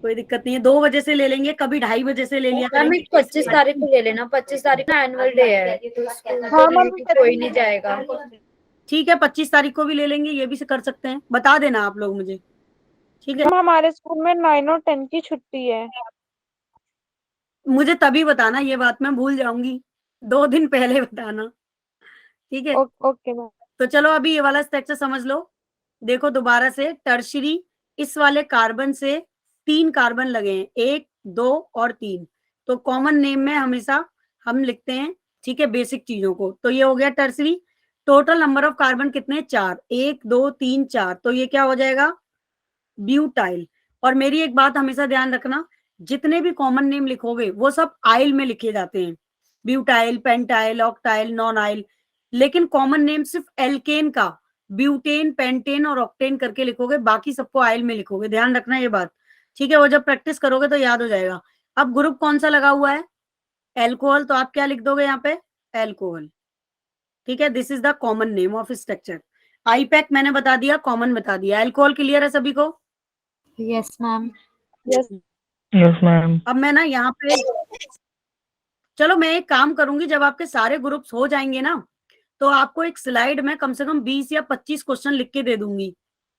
कोई दिक्कत नहीं है। 2 बजे से ले लेंगे, कभी 2:30 बजे से ले लिया मैम करेंगे। 25 तारीख को ले लेना, 25 तारीख को एनुअल डे है तो स्कूल हाँ, तो मैम, कोई नहीं जाएगा। ठीक है, 25 तारीख को भी ले लेंगे, ये भी कर सकते हैं, बता देना आप लोग मुझे। ठीक है, मैम हमारे स्कूल में 9 और 10 की छुट्टी है। मुझे तभी बताना, ये बात मैं भूल जाऊंगी, 2 दिन पहले बताना। ठीक है, ओके मैम। तो चलो अभी ये वाला स्ट्रक्चर समझ लो। देखो दोबारा से, टर्शरी, इस वाले कार्बन से 3 कार्बन लगे हैं, 1, 2 और 3, तो कॉमन नेम में हमेशा हम लिखते हैं, ठीक है, बेसिक चीजों को। तो ये हो गया tertiary. Total number of carbon कितने? 4, 1, 2, 3, 4, तो ये क्या हो जाएगा? ब्यूटाइल। और मेरी एक बात हमेशा ध्यान रखना, जितने भी कॉमन नेम लिखोगे वो सब आइल में लिखे जाते हैं, ब्यूटाइल, पेंटाइल, ऑक्टाइल, नॉन आइल। लेकिन कॉमन नेम सिर्फ एल्केन का ब्यूटेन, पेंटेन और ऑक्टेन करके लिखोगे, बाकी सबको आइल में लिखोगे। ध्यान रखना ये बात, ठीक है? वो जब प्रैक्टिस करोगे तो याद हो जाएगा। अब ग्रुप कौन सा लगा हुआ है? एल्कोहल, तो आप क्या लिख दोगे यहाँ पे? एल्कोहल, ठीक है? This is the common name of structure. IUPAC मैंने बता दिया, कॉमन बता दिया। एल्कोहल क्लियर है सभी को? Yes ma'am. Yes ma'am. अब मैं ना यहाँ पे, चलो मैं एक काम करूंगी, जब आपके सारे ग्रुप्स हो जाएंगे ना तो आपको एक स्लाइड में कम से कम 20 या 25 क्वेश्चन लिख के दे दूंगी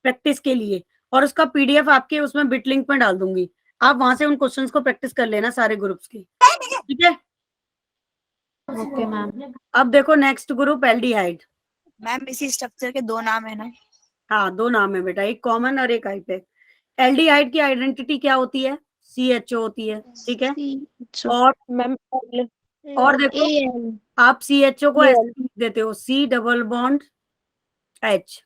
प्रैक्टिस के लिए, और उसका पीडीएफ आपके उसमें बिट लिंक में डाल दूंगी। आप वहां से उन क्वेश्चंस को प्रैक्टिस कर लेना सारे ग्रुप्स की, ठीक है? Okay ma'am. अब देखो नेक्स्ट ग्रुप एल्डिहाइड। मैम इसी स्ट्रक्चर के 2 नाम है ना? हाँ 2 नाम है बेटा, एक कॉमन और एक आईपैक। एल्डिहाइड की आइडेंटिटी क्या होती है? CHO होती है, ठीक है? और मैम और देखो आप CHO को ऐसे लिख देते हो, C डबल बॉन्ड H,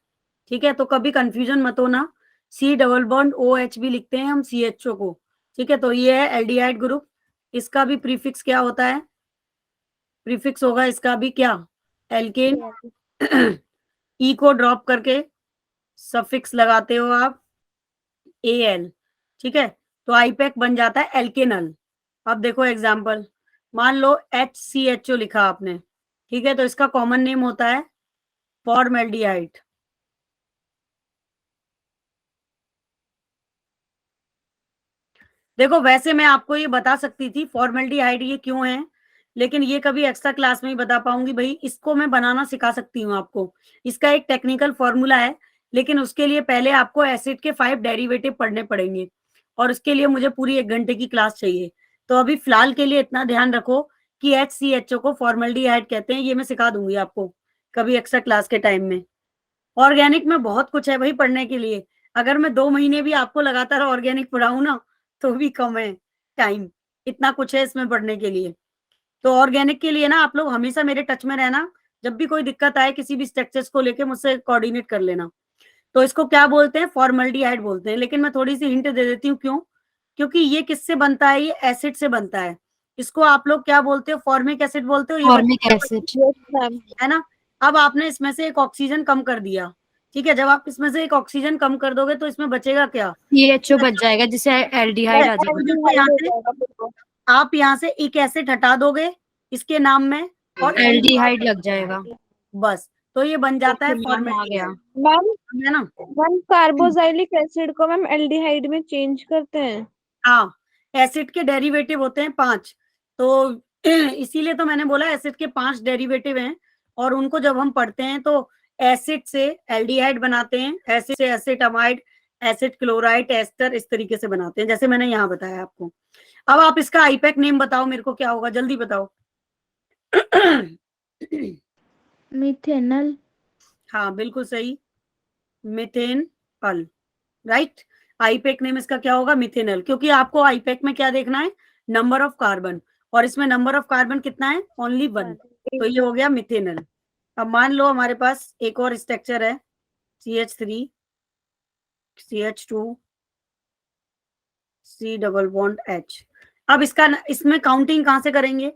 ठीक है? तो कभी कंफ्यूजन मत होना, C डबल बॉन्ड OH भी लिखते हैं हम CHO को, ठीक है? तो ये है एल्डिहाइड ग्रुप। इसका भी प्रीफिक्स क्या होता है? प्रीफिक्स होगा इसका भी क्या? एल्केन। E को ड्रॉप करके सफिक्स लगाते हो आप AL, ठीक है? तो आईपैक बन जाता है एल्केनल। अब देखो एग्जांपल, मान लो HCHO लिखा आपने, ठीक है? तो इसका कॉमन नेम होता है फॉर्मेल्डिहाइड। देखो वैसे मैं आपको ये बता सकती थी फॉर्मेल्डिहाइड ये क्यों है, लेकिन ये कभी एक्स्ट्रा क्लास में ही बता पाऊंगी भाई। इसको मैं बनाना सिखा सकती हूँ आपको, इसका एक टेक्निकल फॉर्मूला है, लेकिन उसके लिए पहले आपको एसिड के 5 डेरिवेटिव पढ़ने पड़ेंगे, और उसके लिए मुझे पूरी 1 घंटे की क्लास चाहिए। तो अभी फिलहाल के लिए इतना ध्यान रखो कि HCHO को फॉर्मेल्डिहाइड कहते हैं, ये मैं सिखा दूंगी आपको कभी एक्स्ट्रा क्लास के टाइम में। ऑर्गेनिक में बहुत कुछ है भाई पढ़ने के लिए, अगर मैं 2 महीने भी आपको लगातार ऑर्गेनिक पढ़ाऊं ना तो भी कम है टाइम, इतना कुछ है इसमें पढ़ने के लिए। तो ऑर्गेनिक के लिए ना आप लोग हमेशा मेरे टच में रहना, जब भी कोई दिक्कत आए किसी भी स्ट्रक्चर्स को लेके मुझसे कोऑर्डिनेट कर लेना। तो इसको क्या बोलते हैं? फॉर्मल्डिहाइड बोलते हैं। लेकिन मैं थोड़ी सी हिंट दे देती हूँ, क्यों? क्योंकि ये किससे बनता है? ये एसिड से बनता है। इसको आप लोग क्या बोलते हो? फॉर्मिक एसिड बोलते हो? फॉर्मिक एसिड है ना? अब आपने इसमें से एक ऑक्सीजन कम कर दिया, ठीक है? जब आप इसमें से एक ऑक्सीजन कम कर दोगे तो इसमें बचेगा क्या? CHO बच जाएगा, जिसे एल्डिहाइड आ जाएगा। आप यहाँ से एक एसिड हटा दोगे इसके नाम में और एल्डिहाइड लग जाएगा। बस, तो ये बन जाता है आ फॉर्मेल्डिहाइड, गया। मैम है ना? मैम कार्बोक्सिलिक एसिड को मैम एल्डिहाइड में चेंज करते हैं। हाँ, एसिड के डेरिवेटिव होते हैं 5, तो इसीलिए तो मैंने बोला एसिड के 5 डेरिवेटिव हैं, और उनको जब हम पढ़ते हैं तो एसिड से एल्डिहाइड बनाते हैं, एसिड से एसिटामाइड, एसिड क्लोराइड, एस्टर, इस तरीके से बनाते हैं, जैसे मैंने यहाँ बताया आपको। अब आप इसका आईपैक नेम बताओ मेरे को, क्या होगा? जल्दी बताओ। मिथेनल। हाँ बिल्कुल सही, मिथेन अल, राइट। आईपैक नेम इसका क्या होगा? मिथेनल, क्योंकि आपको आईपैक में क्या देखना है? नंबर ऑफ कार्बन, और इसमें नंबर ऑफ कार्बन कितना है? ओनली 1, तो ये हो गया मिथेनल। अब मान लो हमारे पास एक और स्ट्रक्चर है CH3 CH2 C double bond H। अब इसमें काउंटिंग कहां से करेंगे?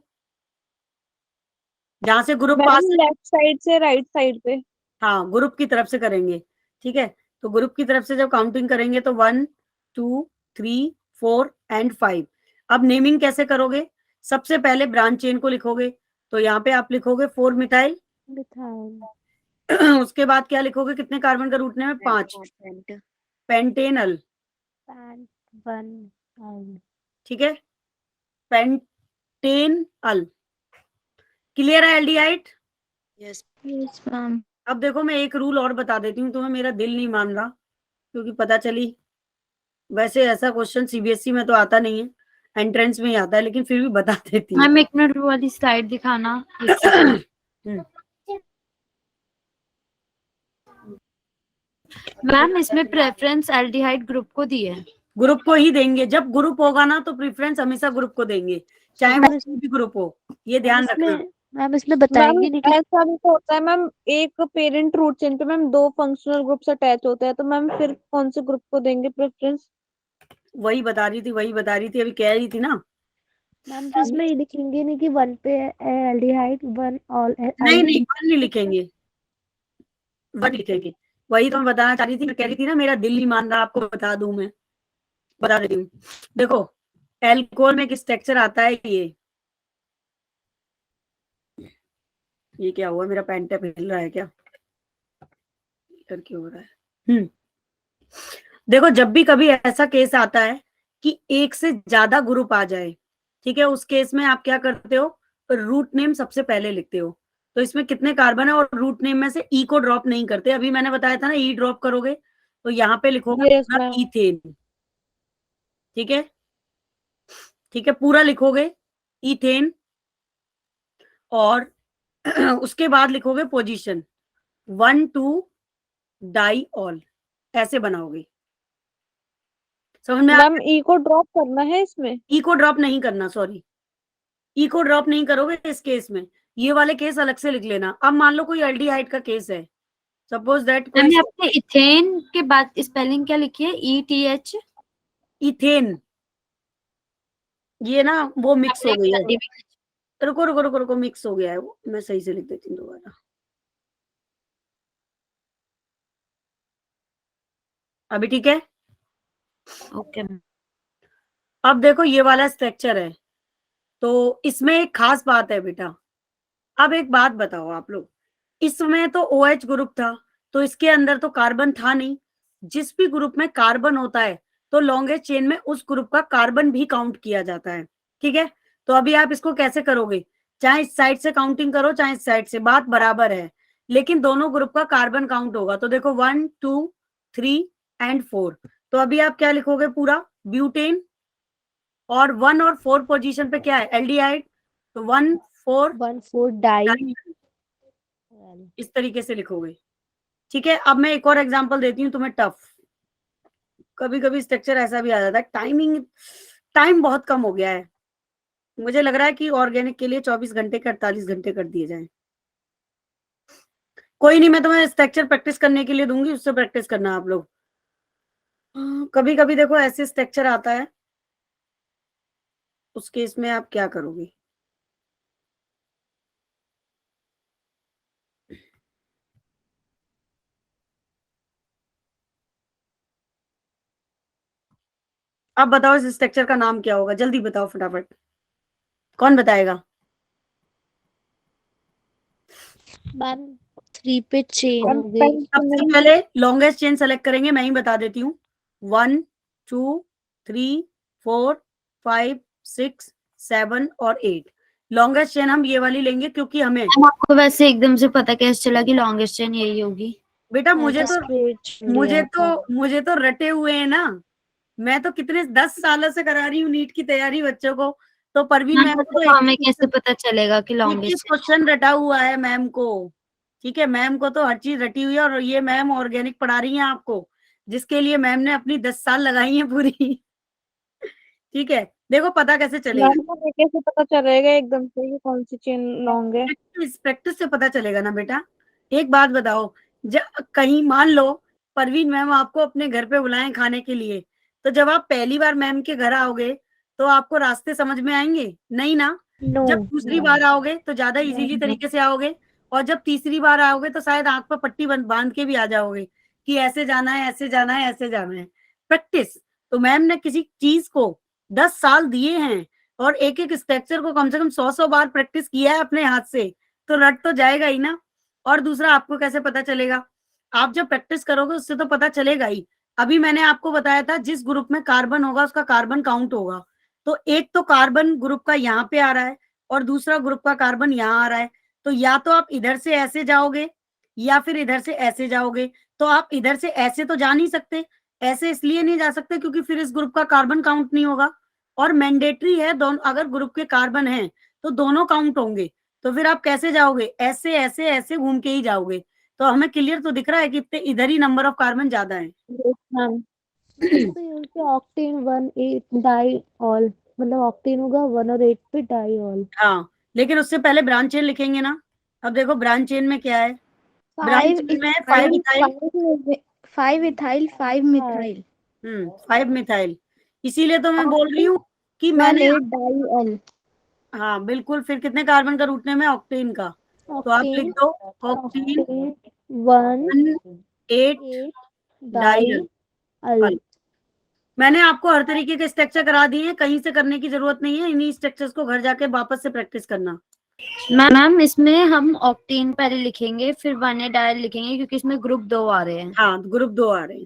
जहां से ग्रुप पास, लेफ्ट साइड से राइट साइड पे। हाँ ग्रुप की तरफ से करेंगे, ठीक है? तो ग्रुप की तरफ से जब काउंटिंग करेंगे तो 1 2 3 4 एंड 5। अब नेमिंग कैसे करोगे? सबसे पहले ब्रांच चेन को लिखोगे, तो यहाँ पे आप लिखोगे 4 मिथाइल, उसके बाद क्या लिखोगे? कितने कार्बन का रूटने में? 5, पेंटेनल, ठीक है? पेंटेनल, क्लियर है एल्डिहाइड? Yes yes ma'am. अब देखो मैं एक रूल और बता देती हूँ, तुम्हें मेरा दिल नहीं मान रहा, क्योंकि पता चली वैसे ऐसा क्वेश्चन CBSE में तो आता नहीं है, एंट्रेंस में ही आता है, लेकिन फिर भी बता देती हूँ। मैम 1 मिनट वो वाली स्लाइड दिखाना। मैम इसमें प्रेफरेंस एल्डिहाइड ग्रुप को दी है। ग्रुप को ही देंगे, जब ग्रुप होगा ना तो प्रेफरेंस हमेशा ग्रुप को देंगे, चाहे वो कोई भी ग्रुप हो, ये ध्यान रखना। मैम इसमें बताएंगे नहीं कि ऐसा भी तो होता है मैम, एक पेरेंट रूट चेन पे मैम 2 फंक्शनल ग्रुप्स अटैच होते हैं, तो मैम फिर कौन से ग्रुप को देंगे प्रेफरेंस? वही बता रही थी, अभी कह रही थी ना। मैम तो इसमें ये लिखेंगे नहीं कि 1 पे एल्डिहाइड 1 ऑल नहीं नहीं, 1 नहीं लिखेंगे, 1 लिखेंगे। वही तो मैं बताना चाह रही थी, मैं कह रही थी ना मेरा दिल नहीं मान रहा, आपको बता दूं, मैं बता देती हूँ। देखो एल्कोहल में एक स्ट्रक्चर आता है, ये क्या हुआ, मेरा पेन टैप हिल रहा है क्या, क्यों हो रहा है? देखो जब भी कभी ऐसा केस आता है कि एक से ज्यादा ग्रुप आ जाए, ठीक है, उस केस में आप क्या करते हो, रूट नेम सबसे पहले लिखते हो। तो इसमें कितने कार्बन है, और रूट नेम में से ई को ड्रॉप नहीं करते, अभी मैंने बताया था ना, ई ड्रॉप करोगे तो यहाँ पे लिखोगे यस पूरा मैम। इथेन, ठीक है, ठीक है, पूरा लिखोगे इथेन, और उसके बाद लिखोगे पोजीशन 1 2 डाई ऑल, ऐसे बनाओगे, समझ में आ मैम ई को ड्रॉप करना है इसमें? ई को ड्रॉप नहीं करना, सॉरी, ई को ड्रॉप नहीं करोगे इस केस में, ये वाले केस अलग से लिख लेना। अब मान लो कोई एल्डिहाइड का केस है, सपोज दैट कोई मैंने आपने इथेन के बाद स्पेलिंग क्या लिखी है, ETH? इथेन, ये ना वो मिक्स हो गई है, रुको रुको रुको रुको, मिक्स हो गया है वो, मैं सही से लिख देती हूँ दोबारा। अभी ठीक है? ओके। अब देखो ये वाला स्ट्रक्चर है, तो इसमें एक खास बात है बेटा। अब एक बात बताओ आप लोग, इसमें तो OH ग्रुप था, तो इसके अंदर तो कार्बन था नहीं। जिस भी ग्रुप में कार्बन होता है तो लॉन्गेस्ट चेन में उस ग्रुप का कार्बन भी काउंट किया जाता है, ठीक है। तो अभी आप इसको कैसे करोगे, चाहे इस साइड से काउंटिंग करो चाहे इस साइड से, बात बराबर है, लेकिन दोनों ग्रुप का कार्बन काउंट होगा। तो देखो 1 2 3 एंड 4, तो अभी आप क्या लिखोगे, पूरा ब्यूटेन, और 1 और 4 पोजीशन पे क्या है, एल्डिहाइड, तो 1 4 1 4 डाई, इस तरीके से लिखोगे, ठीक है। अब मैं एक और एग्जांपल देती हूँ तुम्हें टफ, कभी कभी स्ट्रक्चर ऐसा भी आ जाता है, टाइम बहुत कम हो गया है, मुझे लग रहा है कि ऑर्गेनिक के लिए 24 घंटे के 48 घंटे कर दिए जाए। कोई नहीं, मैं तुम्हें स्ट्रक्चर प्रैक्टिस करने के लिए दूंगी, उससे प्रैक्टिस करना आप लोग। कभी कभी देखो ऐसे स्ट्रक्चर आता है, उस केस में आप क्या करोगे, अब बताओ इस स्ट्रक्चर का नाम क्या होगा, जल्दी बताओ फटाफट, कौन बताएगा? मैम 3 पे चेन हो गई। सबसे पहले लॉन्गेस्ट चेन सेलेक्ट करेंगे, मैं ही बता देती हूँ, 1 2 3 4 5 6 7 और 8, लॉन्गेस्ट चेन हम ये वाली लेंगे, क्योंकि हमें आपको वैसे एकदम से पता कैसे चला कि लॉन्गेस्ट चेन यही होगी? बेटा मुझे तो रटे हुए हैं ना, मैं तो कितने 10 सालों से करा रही हूँ नीट की तैयारी बच्चों को, तो परवीन मैम को तो हमें कैसे पता चलेगा कि लॉन्गेस्ट क्वेश्चन रटा हुआ है मैम को, ठीक है, मैम को तो हर चीज रटी हुई है, और ये मैम ऑर्गेनिक पढ़ा रही हैं आपको, जिसके लिए मैम ने अपनी 10 साल लगाई है पूरी। ठीक है, देखो पता कैसे चलेगा, कैसे पता चलेगा एकदम से कि कौन सी चेन लॉन्ग है? प्रैक्टिस से पता चलेगा ना बेटा। एक बात बताओ, कहीं मान लो परवीन मैम आपको अपने घर पे बुलाएं खाने के लिए, तो जब आप पहली बार मैम के घर आओगे तो आपको रास्ते समझ में आएंगे नहीं ना? जब दूसरी बार आओगे तो ज्यादा इजीली तरीके से आओगे, और जब तीसरी बार आओगे तो शायद आंख पर पट्टी बांध के भी आ जाओगे कि ऐसे जाना है, ऐसे जाना है, ऐसे जाना है। प्रैक्टिस, तो मैम ने किसी चीज को 10 साल दिए हैं, और एक एक स्ट्रक्चर को कम से कम 100 बार प्रैक्टिस किया है अपने हाथ से, तो रट तो जाएगा ही ना। और दूसरा, आपको कैसे पता चलेगा, आप जब प्रैक्टिस करोगे उससे तो पता चलेगा ही। अभी मैंने आपको बताया था जिस ग्रुप में कार्बन होगा उसका कार्बन काउंट होगा, तो एक तो कार्बन ग्रुप का यहाँ पे आ रहा है और दूसरा ग्रुप का कार्बन यहाँ आ रहा है, तो या तो आप इधर से ऐसे जाओगे या फिर इधर से ऐसे जाओगे। तो आप इधर से ऐसे तो जा नहीं सकते, ऐसे इसलिए नहीं जा सकते क्योंकि फिर इस ग्रुप का कार्बन काउंट नहीं होगा, और मैंडेटरी है दोनों, अगर ग्रुप के कार्बन हैं तो दोनों काउंट होंगे। तो फिर आप कैसे जाओगे, ऐसे ऐसे ऐसे घूम के ही जाओगे। तो हमें क्लियर तो दिख रहा है कि इतने इधर ही नंबर ऑफ कार्बन ज्यादा है। ऑक्टेन 1 8 डाई ऑल, मतलब ऑक्टेन होगा 1 और 8 पे डाई ऑल। हाँ, लेकिन उससे पहले ब्रांच चेन लिखेंगे ना। अब देखो ब्रांच चेन में क्या है, ब्रांच चेन में 5 इथाइल 5 इथाइल 5 मिथाइल। 5 मिथाइल, इसीलिए तो मैं बोल रही हूँ कि मैम मैंने 8 डाई एल हाँ बिल्कुल, फिर कितने कार्बन का रूटने में, ऑक्टेन का, तो आप लिख ऑक्टेन दो ऑक्टेन 1 8 8 डाई डाई अल। अल। मैंने आपको हर तरीके के स्ट्रक्चर करा दिए हैं, कहीं से करने की जरूरत नहीं है, इन्हीं स्ट्रक्चर्स को घर जाके वापस से प्रैक्टिस करना। मैम इसमें हम ऑक्टेन पहले लिखेंगे फिर 1 डायल लिखेंगे क्योंकि इसमें ग्रुप 2 आ रहे हैं, हाँ ग्रुप 2 आ रहे हैं।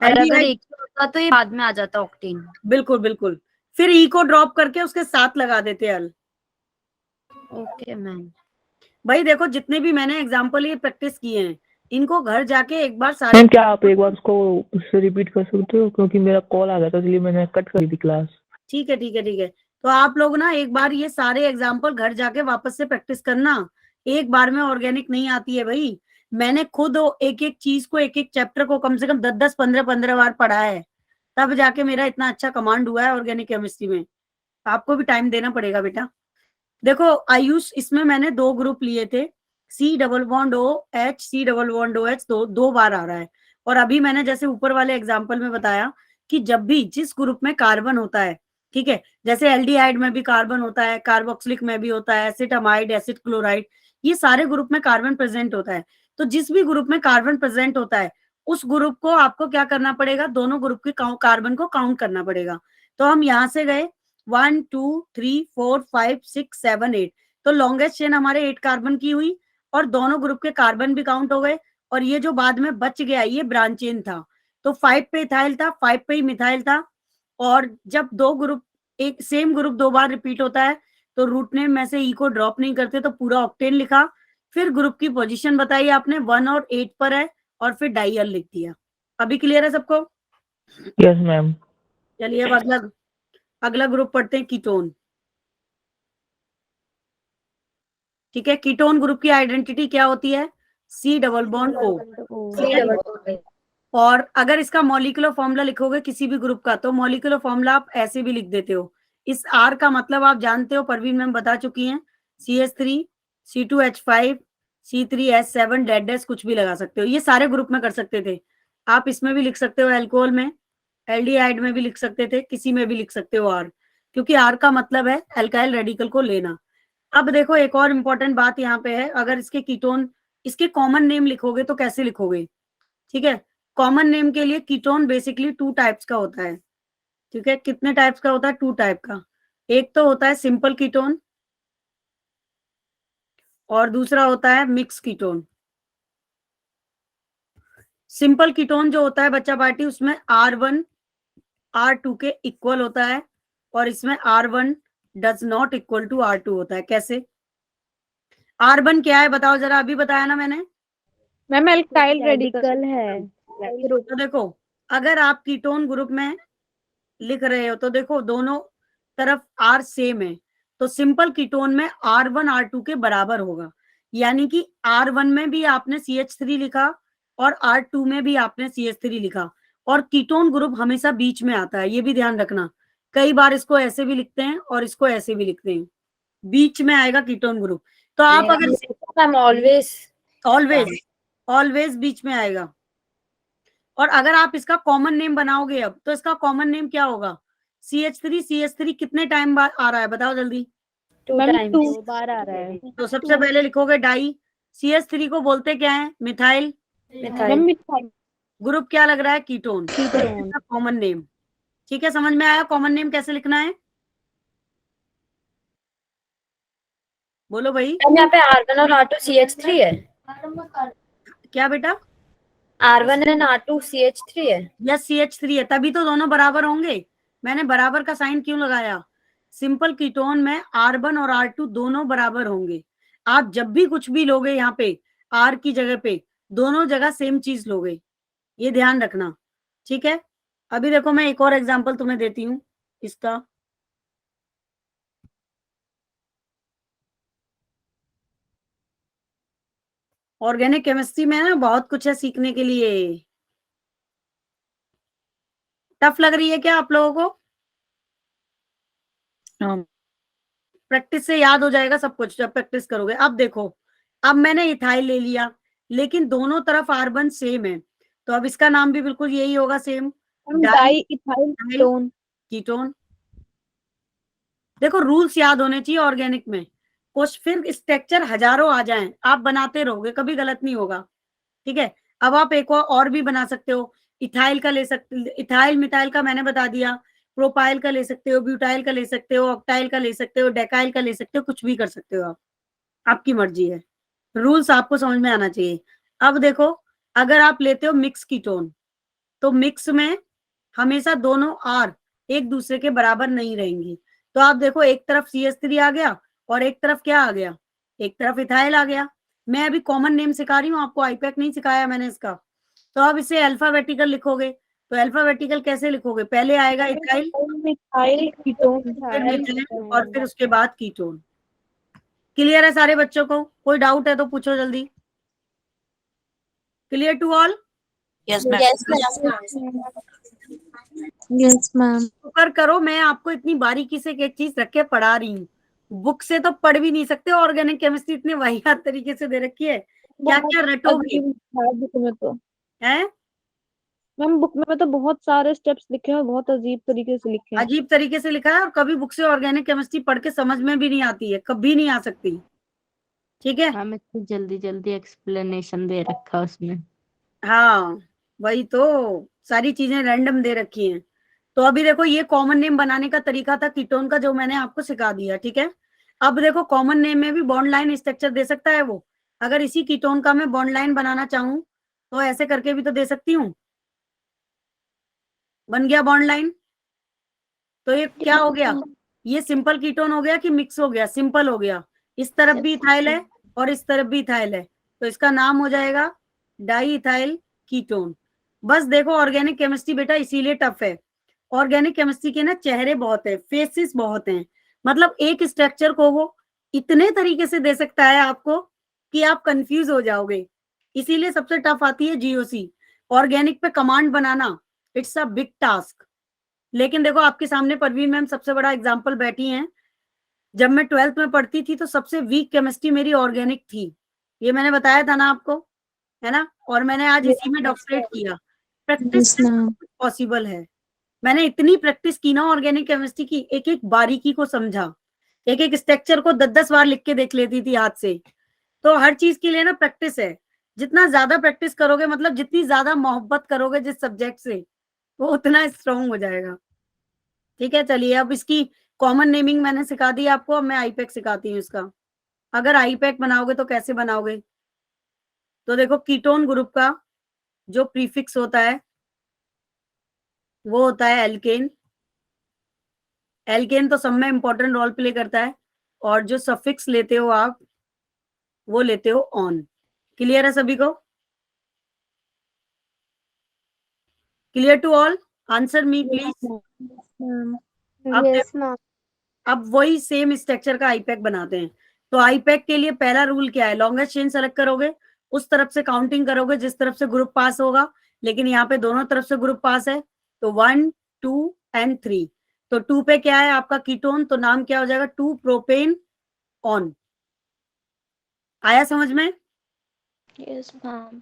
और अगर एल्डिहाइड एक ही होता तो ये बाद में आ जाता ऑक्टेन। बिल्कुल बिल्कुल, फिर ई को ड्रॉप करके उसके साथ लगा देते अल। Okay ma'am. भाई देखो, जितने भी मैंने एग्जाम्पल ये प्रैक्टिस किए हैं, इनको घर जाके एक बार सारे मैम क्या आप एक बार उसको उससे रिपीट कर सकते हो, क्योंकि मेरा कॉल आ गया था इसलिए मैंने कट कर दी क्लास। ठीक है ठीक है ठीक है, तो आप लोग ना एक बार ये सारे एग्जाम्पल घर जाके वापस से प्रैक्टिस करना। एक बार में ऑर्गेनिक नहीं आती है भाई, मैंने खुद एक एक चीज को, एक एक चैप्टर को कम से कम 10 10 15 15 बार पढ़ा है, तब जाके मेरा इतना अच्छा कमांड हुआ है ऑर्गेनिक केमिस्ट्री में। आपको भी टाइम देना पड़ेगा बेटा। देखो आयुष, इसमें मैंने 2 ग्रुप लिए थे, C double bond O H, C double bond O H, दो बार आ रहा है। और अभी मैंने जैसे ऊपर वाले एग्जाम्पल में बताया कि जब भी जिस ग्रुप में कार्बन होता है, ठीक है, जैसे एल्डिहाइड में भी कार्बन होता है, कार्बोक्सिलिक में भी होता है, एसिटामाइड, एसिड क्लोराइड, ये सारे ग्रुप में कार्बन प्रेजेंट होता है। तो जिस भी ग्रुप में कार्बन प्रेजेंट होता है, उस ग्रुप को आपको क्या करना पड़ेगा, दोनों ग्रुप के कार्बन को काउंट करना पड़ेगा। तो हम यहाँ से गए 1 2 3 4 5 6 7 8, तो लॉन्गेस्ट चेन हमारे 8 कार्बन की हुई, और दोनों ग्रुप के कार्बन भी काउंट हो गए। और ये जो बाद में बच गया ये ब्रांच चेन था, तो 5 पे इथाइल था, 5 पे ही मिथाइल था। और जब 2 ग्रुप, एक सेम ग्रुप 2 बार रिपीट होता है, तो रूट नेम में से ई को ड्रॉप नहीं करते, तो पूरा ऑक्टेन लिखा। फिर ग्रुप की पोजीशन बताई आपने, 1 और 8 पर है, और फिर डाइयल लिख दिया। अभी क्लियर है सबको? Yes ma'am. चलिए अब अगला ग्रुप पढ़ते हैं, कीटोन। ठीक है, कीटोन ग्रुप की आइडेंटिटी क्या होती है, C डबल बॉन्ड O। और अगर इसका मॉलिक्यूलर फॉर्मूला लिखोगे किसी भी ग्रुप का, तो मॉलिक्यूलर फॉर्मूला आप ऐसे भी लिख देते हो। इस R का मतलब आप जानते हो, परवीन मैम बता चुकी हैं, CH3 C2H5 C3H7 dead dash, कुछ भी लगा सकते हो, ये सारे ग्रुप में कर सकते थे। आप इसमें भी लिख सकते हो, अल्कोहल में, एल्डिहाइड में भी लिख सकते थे, किसी में भी लिख सकते हो R, क्योंकि R का मतलब है अल्काइल रेडिकल को लेना। अब देखो एक और इम्पोर्टेंट बात यहाँ पे है, अगर इसके कीटोन, इसके कॉमन नेम लिखोगे तो कैसे लिखोगे, ठीक है। कॉमन नेम के लिए कीटोन बेसिकली 2 टाइप्स का होता है, ठीक है। कितने टाइप्स का होता है, 2 टाइप का। एक तो होता है सिंपल कीटोन, और दूसरा होता है मिक्स कीटोन। सिंपल कीटोन जो होता है बच्चा पार्टी, उसमें R1 R2 के इक्वल होता है, और इसमें R1 does not equal to R2 होता है। कैसे, R1 क्या है बताओ जरा, अभी बताया ना मैंने। मैम एल्काइल रेडिकल है। तो देखो, अगर आप कीटोन ग्रुप में लिख रहे हो, तो देखो दोनों तरफ R सेम है, तो सिंपल कीटोन में R1 R2 के बराबर होगा, यानी कि R1 में भी आपने CH3 लिखा, और R2 में भी आपने CH3 लिखा, और कीटोन ग्रुप हमेशा बीच में आता है, ये भी ध्यान रखना। कई बार इसको ऐसे भी लिखते हैं और इसको ऐसे भी लिखते हैं, बीच में आएगा कीटोन ग्रुप। तो आप अगर ऑलवेज ऑलवेज ऑलवेज बीच में आएगा। और अगर आप इसका कॉमन नेम बनाओगे अब, तो इसका कॉमन नेम क्या होगा, CH3 कितने टाइम बाद आ रहा है बताओ जल्दी। 2 मैम टाइम्स 2 बार आ रहा है। तो सबसे पहले लिखोगे डाई। CH3 को बोलते क्या है, मिथाइल। मिथाइल। मिथाइल। ग्रुप क्या लग रहा है, कीटोन। कीटोन। कॉमन नेम, ठीक है, समझ में आया कॉमन नेम कैसे लिखना है, बोलो भाई। यहाँ पे R1 और R2 CH3 है। क्या बेटा, R1 एंड R2 CH3 है। यस CH3 है, तभी तो दोनों बराबर होंगे। मैंने बराबर का साइन क्यों लगाया, सिंपल कीटोन में R1 और R2 दोनों बराबर होंगे। आप जब भी कुछ भी लोगे यहाँ पे R की जगह पे, दोनों जगह सेम चीज लोगे, ये ध्यान रखना, ठीक है। अभी देखो मैं एक और एग्जांपल तुम्हें देती हूँ इसका। ऑर्गेनिक केमिस्ट्री में ना बहुत कुछ है सीखने के लिए। टफ लग रही है क्या आप लोगों को? प्रैक्टिस से याद हो जाएगा सब कुछ जब प्रैक्टिस करोगे। अब देखो, अब मैंने इथाइल ले लिया, लेकिन दोनों तरफ R1 सेम है, तो अब इसका नाम भी बिल्कुल यही होगा same, di ethyl ketone. Ketone. देखो रूल्स याद होने चाहिए ऑर्गेनिक में, कुछ फिर स्ट्रक्चर हजारों आ जाएं, आप बनाते रहोगे, कभी गलत नहीं होगा। ठीक है, अब आप एक और भी बना सकते हो, इथाइल का ले सकते, इथाइल मिथाइल का मैंने बता दिया, प्रोपाइल का ले सकते हो, ब्यूटाइल का ले सकते हो, ऑक्टाइल का ले सकते हो, डेकाइल का ले सकते हो, कुछ भी कर सकते हो आप, आपकी मर्जी है, रूल्स आपको समझ में आना चाहिए। अब देखो, अगर आप लेते हो मिक्स कीटोन, तो मिक्स में हमेशा दोनों आर एक दूसरे के बराबर नहीं रहेंगी। तो आप देखो, एक तरफ CH3 आ गया और एक तरफ क्या आ गया, एक तरफ इथाइल आ गया। मैं अभी कॉमन नेम सिखा रही हूँ आपको, आईपैक नहीं सिखाया मैंने इसका। तो अब इसे अल्फाबेटिकल लिखोगे, तो अल्फाबेटिकल कैसे लिखोगे, पहले आएगा इथाइल, मिथाइल कीटोन, फिर मिथाइल और फिर उसके बाद कीटोन। क्लियर है सारे बच्चों को? कोई डाउट है तो पूछो जल्दी। Clear to all? Yes ma'am. Yes ma'am. Yes ma'am. शुक्र करो मैं आपको इतनी बारीकी से एक चीज रख के पढ़ा रही हूँ, बुक से तो पढ़ भी नहीं सकते। ऑर्गेनिक केमिस्ट्री इतने वाहियात तरीके से दे रखी है, क्या क्या रटोगे बुक में तो हैं? मैम, बुक में तो बहुत सारे स्टेप्स लिखे हैं और बहुत अजीब तरीके से लिखे हैं। अजीब तरीके से लिखा है, और कभी बुक से ऑर्गेनिक केमिस्ट्री पढ़ के समझ में भी नहीं आती है, कभी नहीं आ सकती। ठीक है, मैम इतनी जल्दी जल्दी एक्सप्लेनेशन दे रखा उसमें। हाँ वही तो, सारी चीजें रैंडम दे रखी हैं। तो अभी देखो, ये कॉमन नेम बनाने का तरीका था कीटोन का, जो मैंने आपको सिखा दिया। ठीक है, अब देखो कॉमन नेम में भी बॉन्ड लाइन स्ट्रक्चर दे सकता है वो। अगर इसी कीटोन का मैं बॉन्ड लाइन बनाना चाहूं तो ऐसे करके भी तो दे सकती हूँ। बन गया बॉन्ड लाइन। तो ये क्या हो गया, ये सिंपल कीटोन हो गया कि मिक्स हो गया? सिंपल हो गया। इस तरफ भी इथाइल है और इस तरफ भी इथाइल है, तो इसका नाम हो जाएगा डाई इथाइल कीटोन। बस देखो, ऑर्गेनिक केमिस्ट्री बेटा इसीलिए टफ है। ऑर्गेनिक केमिस्ट्री के ना चेहरे बहुत है, फेसेस बहुत हैं, मतलब एक स्ट्रक्चर को वो इतने तरीके से दे सकता है आपको कि आप कंफ्यूज हो जाओगे। इसीलिए सबसे टफ आती है GOC। ऑर्गेनिक पे command banana, it's a big task. लेकिन देखो, आपके सामने परवीन मैम सबसे बड़ा एग्जाम्पल बैठी हैं। जब मैं 12th में पढ़ती थी तो सबसे वीक केमिस्ट्री मेरी ऑर्गेनिक थी, ये मैंने बताया था ना आपको, है ना? और मैंने आज इसी में डॉक्टरेट किया। प्रैक्टिस यस से सब मैम। कुछ पॉसिबल है। मैंने इतनी प्रैक्टिस की ना ऑर्गेनिक केमिस्ट्री की, एक एक बारीकी को समझा, एक एक स्ट्रक्चर को 10-10 बार लिख के देख लेती थी हाथ से। तो हर चीज के लिए ना प्रैक्टिस है। जितना ज्यादा प्रैक्टिस करोगे, मतलब जितनी ज्यादा मोहब्बत करोगे जिस सब्जेक्ट से, वो उतना स्ट्रांग हो जाएगा। ठीक है, चलिए अब इसकी कॉमन नेमिंग मैंने सिखा दी आपको, अब मैं आईपैक सिखाती हूँ इसका। अगर आईपैक बनाओगे तो कैसे बनाओगे? तो देखो, कीटोन ग्रुप का जो प्रीफिक्स होता है वो होता है एल्केन। एल्केन तो सब में इंपॉर्टेंट रोल प्ले करता है, और जो सफिक्स लेते हो आप वो लेते हो ऑन। क्लियर है सभी को? Clear to all? Answer me please. अब यस मैम। अब वही सेम स्ट्रक्चर का आईपैक बनाते हैं। तो आईपैक के लिए पहला रूल क्या है? लॉन्गेस्ट चेन सेलेक्ट करोगे, उस तरफ से काउंटिंग करोगे जिस तरफ से ग्रुप पास होगा, लेकिन यहाँ पे दोनों तरफ से ग्रुप पास है, तो 1 2 एंड 3। तो 2 पे क्या है आपका कीटोन, तो नाम क्या हो जाएगा? 2 प्रोपेन ऑन। आया समझ में? Yes ma'am.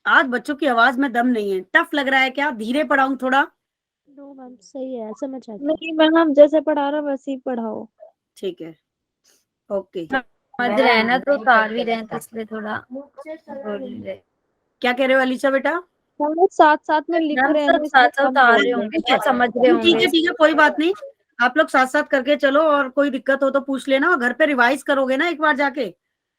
आज बच्चों की आवाज में दम नहीं है, टफ लग रहा है क्या? धीरे पढ़ाऊं थोड़ा? नो मैम, सही है, समझ आ गया। नहीं मैम, जैसे पढ़ा रहा वैसे ही पढ़ाओ। ठीक है, ओके। समझ रहे हैं ना, तो उतार भी रहे हैं, तो इसलिए थोड़ा बोल रहे। क्या कह रहे हो अलीशा बेटा? हम लोग साथ साथ में लिख मैम रहे हैं सब ना, इसलिए साथ साथ कम उतार बोल रहे रहे होंगे, ठीक है, सब समझ रहे ठीक होंगे। है, ठीक है, कोई बात नहीं। आप लोग साथ साथ करके चलो, और कोई दिक्कत हो तो पूछ लेना, और घर पे रिवाइज करोगे ना एक बार जाके,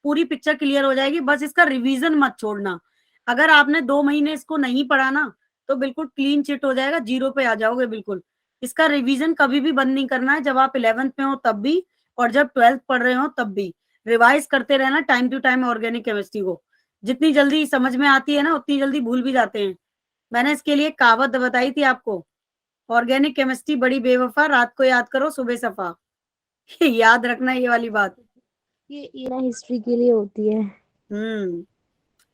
पूरी पिक्चर क्लियर हो जाएगी। बस इसका रिवीजन मत छोड़ना। अगर आपने 2 महीने इसको नहीं पढ़ा ना, तो बिल्कुल क्लीन चिट हो जाएगा, 0 पे आ जाओगे बिल्कुल। इसका रिवीजन कभी भी बंद नहीं करना है, जब आप 11th में हो तब भी, और जब 12th पढ़ रहे हो तब भी रिवाइज करते रहना time to time organic chemistry को। जितनी जल्दी समझ में आती है ना, उतनी जल्दी भूल भी जाते हैं। मैंने इसके लिए कहावत बताई थी आपको, ऑर्गेनिक केमिस्ट्री बड़ी बेवफा, रात को याद करो सुबह सफा। याद रखना ये वाली बात। ये ना हिस्ट्री के लिए होती है।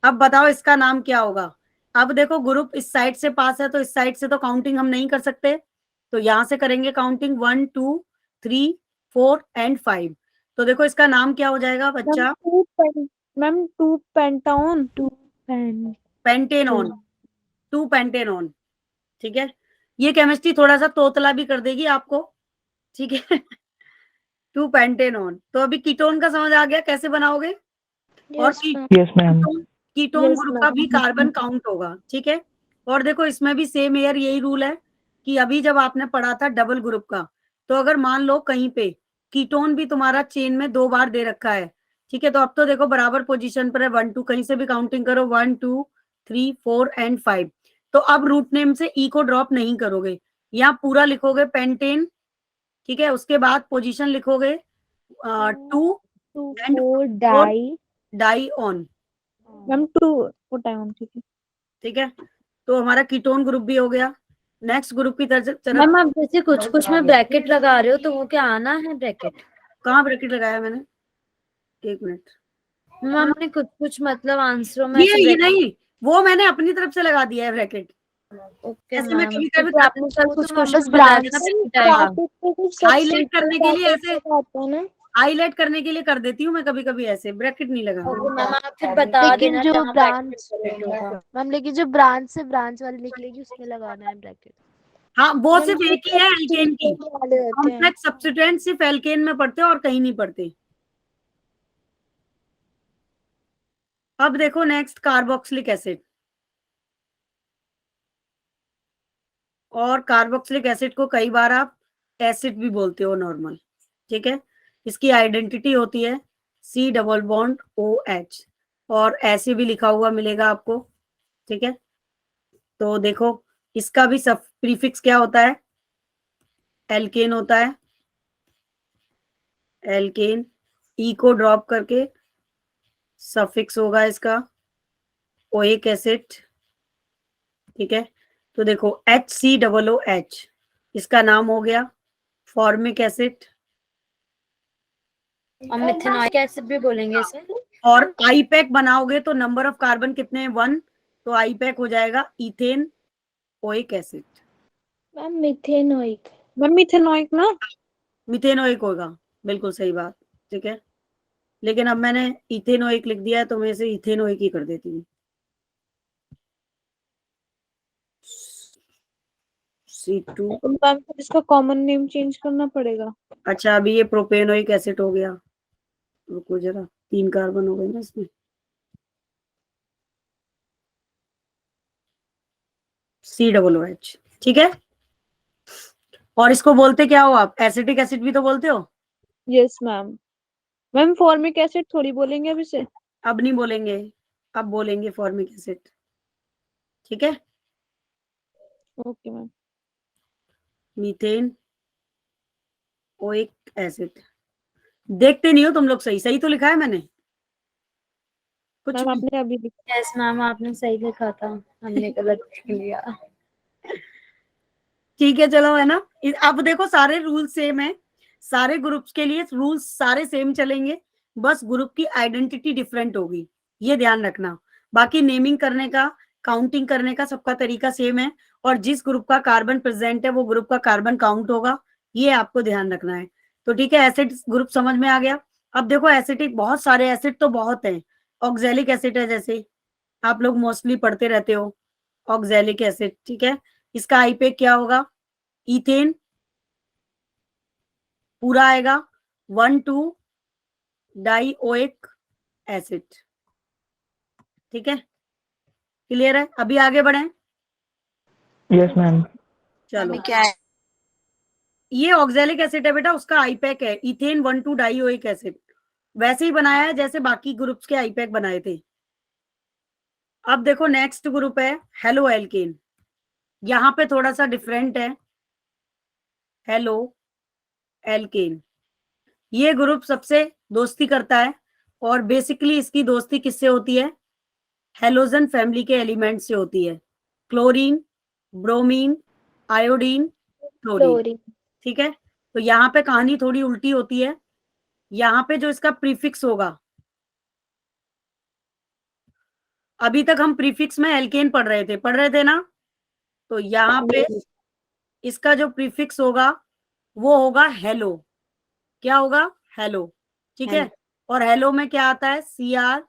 अब बताओ इसका नाम क्या होगा? अब देखो, ग्रुप इस साइड से पास है, तो इस साइड से तो काउंटिंग हम नहीं कर सकते, तो यहां से करेंगे काउंटिंग 1 2 3 4 एंड 5। तो देखो इसका नाम क्या हो जाएगा बच्चा? मैम 2 पेंटाउन। 2 पेन। पेंटेनॉन। 2 पेंटेनॉन। ठीक है, ये केमिस्ट्री थोड़ा सा तोतला भी कर देगी आपको, ठीक है। 2 पेंटेनॉन। तो अभी कीटोन का समझ आ गया कैसे बनाओगे, और yes ma'am. Yes ma'am. Ketone Yes, group ma'am. का भी कार्बन काउंट होगा, ठीक है। और देखो इसमें भी सेम एयर यही रूल है कि अभी जब आपने पढ़ा था डबल ग्रुप का, तो अगर मान लो कहीं पे कीटोन भी तुम्हारा चेन में 2 बार दे रखा है, ठीक है, तो अब तो देखो बराबर पोजीशन पर है 1 2, कहीं से भी काउंटिंग करो 1 2 3 4 एंड 5। तो अब रूट नेम से ई को ड्रॉप नहीं करोगे, यहाँ पूरा लिखोगे पेंटेन, ठीक है, उसके बाद पोजीशन लिखोगे 2 and 4 4 di dione, ma'am 2 put down, ठीक है। ठीक है। तो हमारा कीटोन ग्रुप भी हो गया। नेक्स्ट ग्रुप की तरफ मैम आप जैसे कुछ कुछ में ब्रैकेट लगा रहे हो तो वो क्या आना है ब्रैकेट? कहाँ ब्रैकेट लगाया मैंने, 1 मिनट। मैम आपने कुछ कुछ मतलब आंसरों में ये ऐसे ये ब्रैकेट। नहीं, वो मैंने अपनी तरफ से लगा दिया है ब्रैकेट। ओके ऐसे मैं मैम, कभी कभी क्योंकि आपने कल कुछ बस क्वेश्चन बताया था ना ब्रांच ब्रैकेट आएगा। हाईलाइट करने के लिए ऐसे, आता है ना, हाईलाइट करने के लिए कर देती हूँ मैं कभी कभी ऐसे, ब्रैकेट नहीं लगा। ओके मैम आप फिर बता लेकिन देना जो जहाँ ब्रांच ब्रैकेट होगा। मैम, लेकिन जो ब्रांच से ब्रांच वाली निकलेगी उसमें लगाना है ब्रैकेट। हाँ वो सिर्फ एक ही है एल्केन की, वाले होते हैं। कॉम्प्लेक्स सब्स्टिट्यूएंट सिर्फ एल्केन में पढ़ते हैं और कहीं नहीं पढ़ते। अब देखो नेक्स्ट कार्बोक्सिलिक एसिड, और कार्बोक्सिलिक एसिड को कई बार आप एसिड भी बोलते हो नॉर्मल, ठीक है। इसकी आइडेंटिटी होती है C डबल बॉन्ड OH, और ऐसे भी लिखा हुआ मिलेगा आपको, ठीक है। तो देखो इसका भी सब प्रीफिक्स क्या होता है, एल्केन होता है, एल्केन, ई को ड्रॉप करके सफिक्स होगा इसका ओइक एसिड, ठीक है। तो देखो HCOOH, इसका नाम हो गया फॉर्मिक एसिड, और मिथेनॉइक एसिड भी बोलेंगे इसे। और आईपैक बनाओगे तो नंबर ऑफ कार्बन कितने हैं 1, तो आईपैक हो जाएगा ethanoic acid. Ma'am methanoic. Ma'am methanoic ना, मिथेनोइक होगा, बिल्कुल सही बात, ठीक है। लेकिन अब मैंने इथेनोइक लिख दिया है तो मैं इसे इथेनोइक ही कर देती हूँ। C2। तो मैम फिर इसका कॉमन नेम चेंज करना पड़ेगा। अच्छा अभी ये प्रोपेनोइक एसिड हो गया, रुको जरा, 3 कार्बन हो गए ना इसमें, COOH, ठीक है। और इसको बोलते क्या हो आप, एसिटिक एसिड भी तो बोलते हो। Yes ma'am. Ma'am formic acid थोड़ी बोलेंगे अब इसे। अब नहीं बोलेंगे, अब बोलेंगे फॉर्मिक एसिड, ठीक है। Okay ma'am. Methane oic acid, देखते नहीं हो तुम लोग, सही सही तो लिखा है मैंने कुछ मैम भी? आपने अभी लिखा। यस मैम आपने सही लिखा था, हमने गलत लिख लिया। ठीक है चलो, है ना। अब देखो सारे रूल सेम है, सारे ग्रुप्स के लिए रूल्स सारे सेम चलेंगे, बस ग्रुप की आइडेंटिटी डिफरेंट होगी, ये ध्यान रखना। बाकी नेमिंग करने का, काउंटिंग करने का सबका तरीका सेम है, और जिस ग्रुप का कार्बन प्रेजेंट है वो ग्रुप का कार्बन काउंट होगा, ये आपको ध्यान रखना है। तो ठीक है, एसिड ग्रुप समझ में आ गया। अब देखो एसिडिक बहुत सारे एसिड तो बहुत हैं, ऑक्जेलिक एसिड है जैसे आप लोग मोस्टली पढ़ते रहते हो, ऑक्जेलिक एसिड, ठीक है। इसका आईपेक क्या होगा, इथेन पूरा आएगा 1 2 डाइओइक एसिड, ठीक है, क्लियर है। अभी आगे बढ़े, यस मैम। चलो। क्या है? ये ऑक्जेलिक एसिड है बेटा, उसका आईपैक है इथेन 1 2 डाइओइक एसिड, वैसे ही बनाया है जैसे बाकी ग्रुप्स के आईपैक बनाए थे। अब देखो नेक्स्ट ग्रुप है हेलो एल्केन, यहाँ पे थोड़ा सा डिफरेंट है, हेलो एल्केन। ये ग्रुप सबसे दोस्ती करता है, और बेसिकली इसकी दोस्ती किससे होती है, हेलोजन फैमिली के एलिमेंट से होती है, chlorine, bromine, iodine, chlorine, chlorine. ठीक है। तो यहाँ पे कहानी थोड़ी उल्टी होती है, यहाँ पे जो इसका प्रीफिक्स होगा, अभी तक हम प्रीफिक्स में एल्केन पढ़ रहे थे ना, तो यहाँ पे इसका जो प्रीफिक्स होगा वो होगा हेलो, क्या होगा, हेलो, ठीक है। और हेलो में क्या आता है, CrBrINF,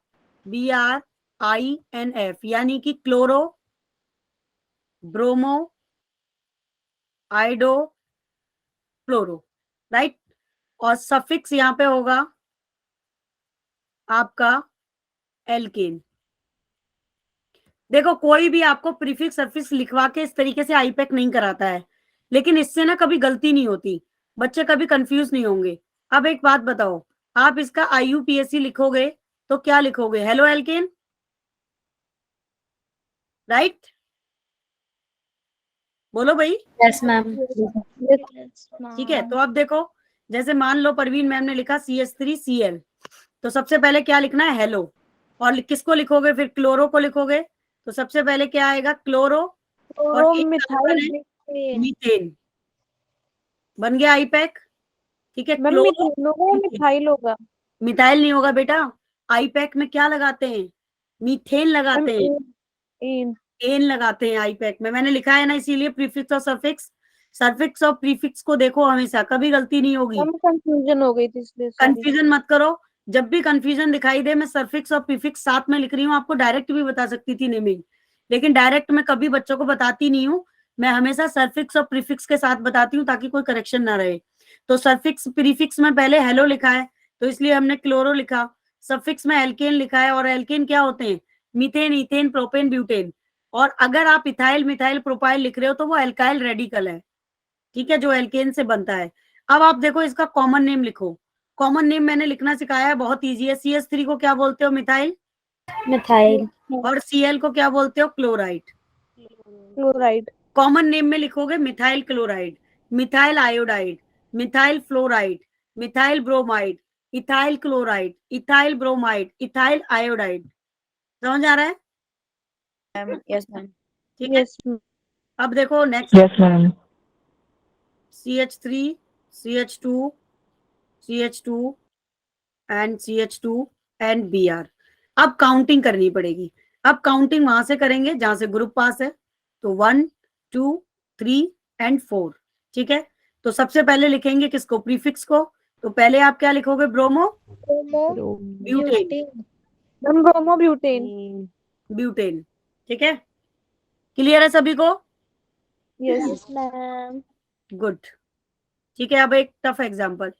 यानी कि क्लोरो, ब्रोमो, आइडो क्लोरो, राइट। और सफिक्स यहाँ पे होगा आपका एल्केन। देखो कोई भी आपको प्रीफिक्स सफिक्स लिखवा के इस तरीके से आईपैक नहीं कराता है, लेकिन इससे ना कभी गलती नहीं होती, बच्चे कभी कंफ्यूज नहीं होंगे। अब एक बात बताओ, आप इसका IUPAC लिखोगे तो क्या लिखोगे? Halo alkane, right? बोलो भाई। Yes ma'am. ठीक है, तो अब देखो, जैसे मान लो परवीन मैम ने लिखा CH3Cl, तो सबसे पहले क्या लिखना है? हेलो। और किसको लिखोगे फिर? क्लोरो को लिखोगे, तो सबसे पहले क्या आएगा? क्लोरो। और एक कार्बन है मीथेन, बन गया आईपैक। ठीक है, मैम क्लोरो मिथेन होगा या मिथाइल होगा? मिथाइल नहीं होगा बेटा, आईपैक में क्या लगाते हैं? मीथेन मैम लगाते हैं, एन एन लगाते हैं आईपैक में, मैंने लिखा है ना, इसीलिए प्रीफिक्स और सफिक्स, सफिक्स और प्रीफिक्स को देखो हमेशा, कभी गलती नहीं होगी। मैम कंफ्यूजन हो गई थी इसलिए, सॉरी। कंफ्यूजन मत करो, जब भी कंफ्यूजन दिखाई दे, मैं सफिक्स और प्रीफिक्स साथ में लिख रही हूँ, आपको डायरेक्ट भी बता सकती थी नेमिंग, लेकिन डायरेक्ट मैं कभी बच्चों को बताती नहीं हूँ, मैं हमेशा सफिक्स और प्रीफिक्स के साथ बताती हूँ ताकि कोई करेक्शन ना रहे। तो सफिक्स प्रीफिक्स में पहले हेलो लिखा है, तो इसलिए हमने क्लोरो लिखा। सफिक्स में एल्केन लिखा है, और एल्केन क्या होते हैं? Methane, ethane, propane, butane. और अगर आप इथाइल, मिथाइल, प्रोपाइल लिख रहे हो तो वो एल्काइल रेडिकल है, ठीक है, जो एल्केन से बनता है। अब आप देखो इसका कॉमन नेम लिखो। कॉमन नेम मैंने लिखना सिखाया है, बहुत इजी है। CH3 को क्या बोलते हो? मिथाइल। मिथाइल। और Cl को क्या बोलते हो? क्लोराइड। क्लोराइड। कॉमन नेम में लिखोगे methyl chloride, methyl iodide, methyl fluoride, methyl bromide, ethyl chloride, ethyl bromide, ethyl iodide. समझ आ रहा है? Yes ma'am. ठीक है, यस अब देखो next. Yes ma'am. CH3, CH2, CH2 and CH2 and Br। अब काउंटिंग करनी पड़ेगी। अब काउंटिंग वहां से करेंगे जहां से ग्रुप पास है, तो 1 2 3 एंड 4। ठीक है, तो सबसे पहले लिखेंगे किसको? प्रीफिक्स को। तो पहले आप क्या लिखोगे? Bromo butane, ma'am, bromo butane. Butane. ठीक है, क्लियर है सभी को? Yes ma'am. गुड। ठीक है, अब एक टफ एग्जांपल,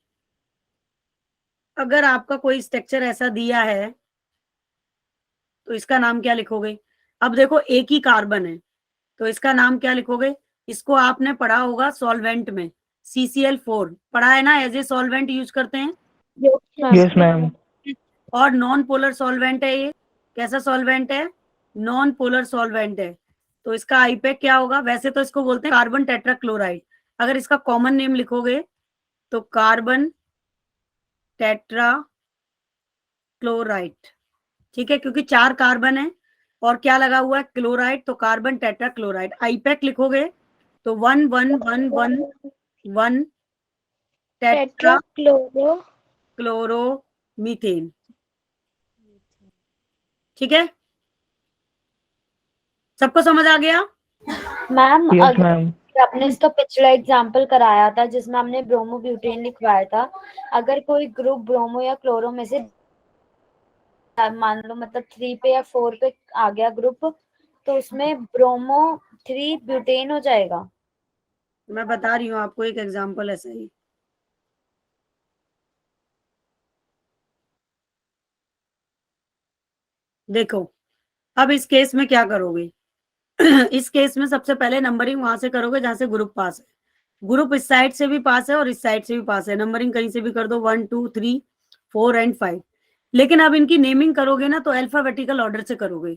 अगर आपका कोई स्ट्रक्चर ऐसा दिया है तो इसका नाम क्या लिखोगे? अब देखो एक ही कार्बन है, तो इसका नाम क्या लिखोगे? इसको आपने पढ़ा होगा सॉल्वेंट में, CCl4 पढ़ा है ना, एज ए सॉल्वेंट यूज करते हैं। Yes ma'am. और नॉन पोलर सॉल्वेंट है ये। कैसा सॉल्वेंट है? नॉन पोलर सॉल्वेंट है। तो इसका आईपैक क्या होगा? वैसे तो इसको बोलते हैं कार्बन टेट्राक्लोराइड, अगर इसका कॉमन नेम लिखोगे तो कार्बन टेट्रा क्लोराइड। ठीक है, क्योंकि 4 कार्बन है और क्या लगा हुआ है? क्लोराइड, तो कार्बन टेट्रा क्लोराइड। आईपैक लिखोगे तो 1 1 1 1 1 टेट्रा क्लोरो। Chloro methane. ठीक है, सबको समझ आ गया? मैम यस अगर मैम। आपने इसका पिछला एग्जाम्पल कराया था जिसमें हमने ब्रोमो ब्यूटेन लिखवाया था, अगर कोई ग्रुप ब्रोमो या क्लोरो में से मान लो मतलब 3 पे या 4 पे आ गया ग्रुप, तो उसमें ब्रोमो 3 ब्यूटेन हो जाएगा। मैं बता रही हूँ आपको एक एग्जांपल ऐसा ही। देखो, अब इस केस में क्या करोगे? इस केस में सबसे पहले नंबरिंग वहां से करोगे जहां से ग्रुप पास है। ग्रुप इस साइड से भी पास है और इस साइड से भी पास है, नंबरिंग कहीं से भी कर दो, 1 2 3 4 एंड 5। लेकिन अब इनकी नेमिंग करोगे ना तो अल्फाबेटिकल ऑर्डर से करोगे।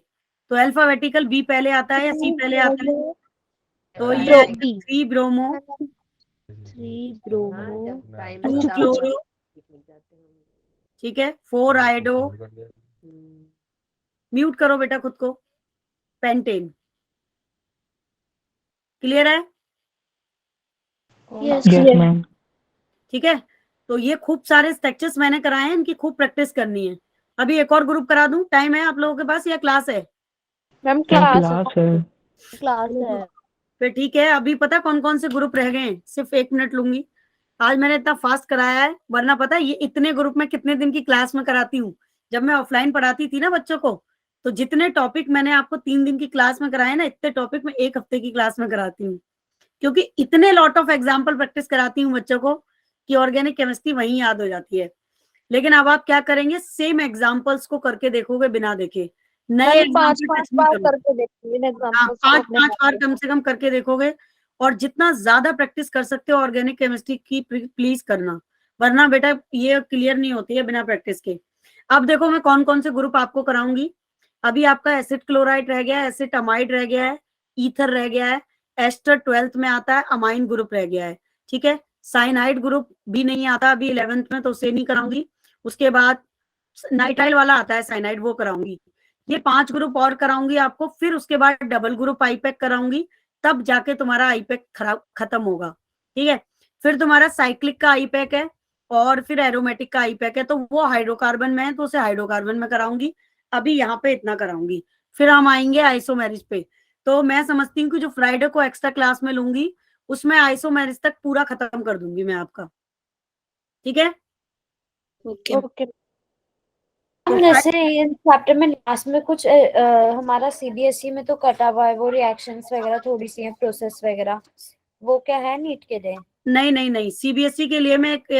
तो अल्फाबेटिकल B पहले आता है या C पहले आता है? तो ये 3 ब्रोमो, 3 ब्रोमो, 2 क्लोरो, ठीक है, 4 आयोडो, म्यूट करो बेटा खुद को, पेंटेन। क्लियर है? Yes yes ma'am. ठीक है, तो ये खूब सारे स्ट्रक्चर्स मैंने कराए हैं, इनकी खूब प्रैक्टिस करनी है। अभी एक और ग्रुप करा दूं, टाइम है आप लोगों के पास या क्लास है? मैम, क्लास है। क्लास है। फिर ठीक है, अभी पता कौन कौन से ग्रुप रह गए हैं? सिर्फ 1 मिनट लूंगी। आज मैंने इतना फास्ट कराया है, वरना पता है ये इतने ग्रुप में कितने दिन की क्लास में कराती हूँ। जब मैं ऑफलाइन पढ़ाती थी ना बच्चों को, तो जितने टॉपिक मैंने आपको 3 दिन की क्लास में कराए ना, इतने टॉपिक में 1 हफ्ते की क्लास में कराती हूँ। क्योंकि इतने लॉट ऑफ एग्जाम्पल प्रैक्टिस कराती हूँ बच्चों को कि ऑर्गेनिक केमिस्ट्री वहीं याद हो जाती है। लेकिन अब आप क्या करेंगे, सेम एग्जाम्पल्स को करके देखोगे बिना देखे, नए मैम 5 एग्जाम्पल 5 टच नहीं बार करोगे। करके देखती हूँ हाँ, एग्जांपल्स को 5 अपने 5 हाथ बार में। कम से कम करके देखोगे, और जितना ज्यादा प्रैक्टिस कर सकते हो ऑर्गेनिक केमिस्ट्री की प्लीज करना, वरना बेटा ये क्लियर नहीं होती है बिना प्रैक्टिस के। अब देखो मैं कौन कौन से ग्रुप आपको कराऊंगी। अभी आपका एसिड क्लोराइड रह गया है, एसिड अमाइड रह गया है, ईथर रह गया है, एस्टर 12th में आता है, अमाइन ग्रुप रह गया है, ठीक है। साइनाइड ग्रुप भी नहीं आता अभी 11th में, तो उसे नहीं कराऊंगी। उसके बाद नाइट्राइल वाला आता है साइनाइड, वो कराऊंगी। ये 5 ग्रुप और कराऊंगी आपको, फिर उसके बाद डबल ग्रुप आईपैक कराऊंगी, तब जाके तुम्हारा आईपैक खत्म होगा, ठीक है। फिर तुम्हारा साइक्लिक का आईपैक है, और फिर एरोमेटिक का आईपैक है, तो वो हाइड्रोकार्बन में है तो उसे हाइड्रोकार्बन में कराऊंगी। अभी यहाँ पे इतना कराऊंगी, फिर हम आएंगे आइसोमेरिज पे। तो मैं समझती हूँ कि जो फ्राइडे को एक्स्ट्रा क्लास में लूंगी उसमें आइसोमेरिज तक पूरा खत्म कर दूंगी मैं आपका, ठीक है। ओके ओके तो जैसे इन चैप्टर में लास्ट में कुछ हमारा सीबीएसई में तो कटा हुआ है, वो रिएक्शंस वगैरह थोड़ी सी है, प्रोसेस वगैरह, वो क्या है नीट के लिए? नहीं नहीं नहीं, सीबीएसई के लिए मैं एक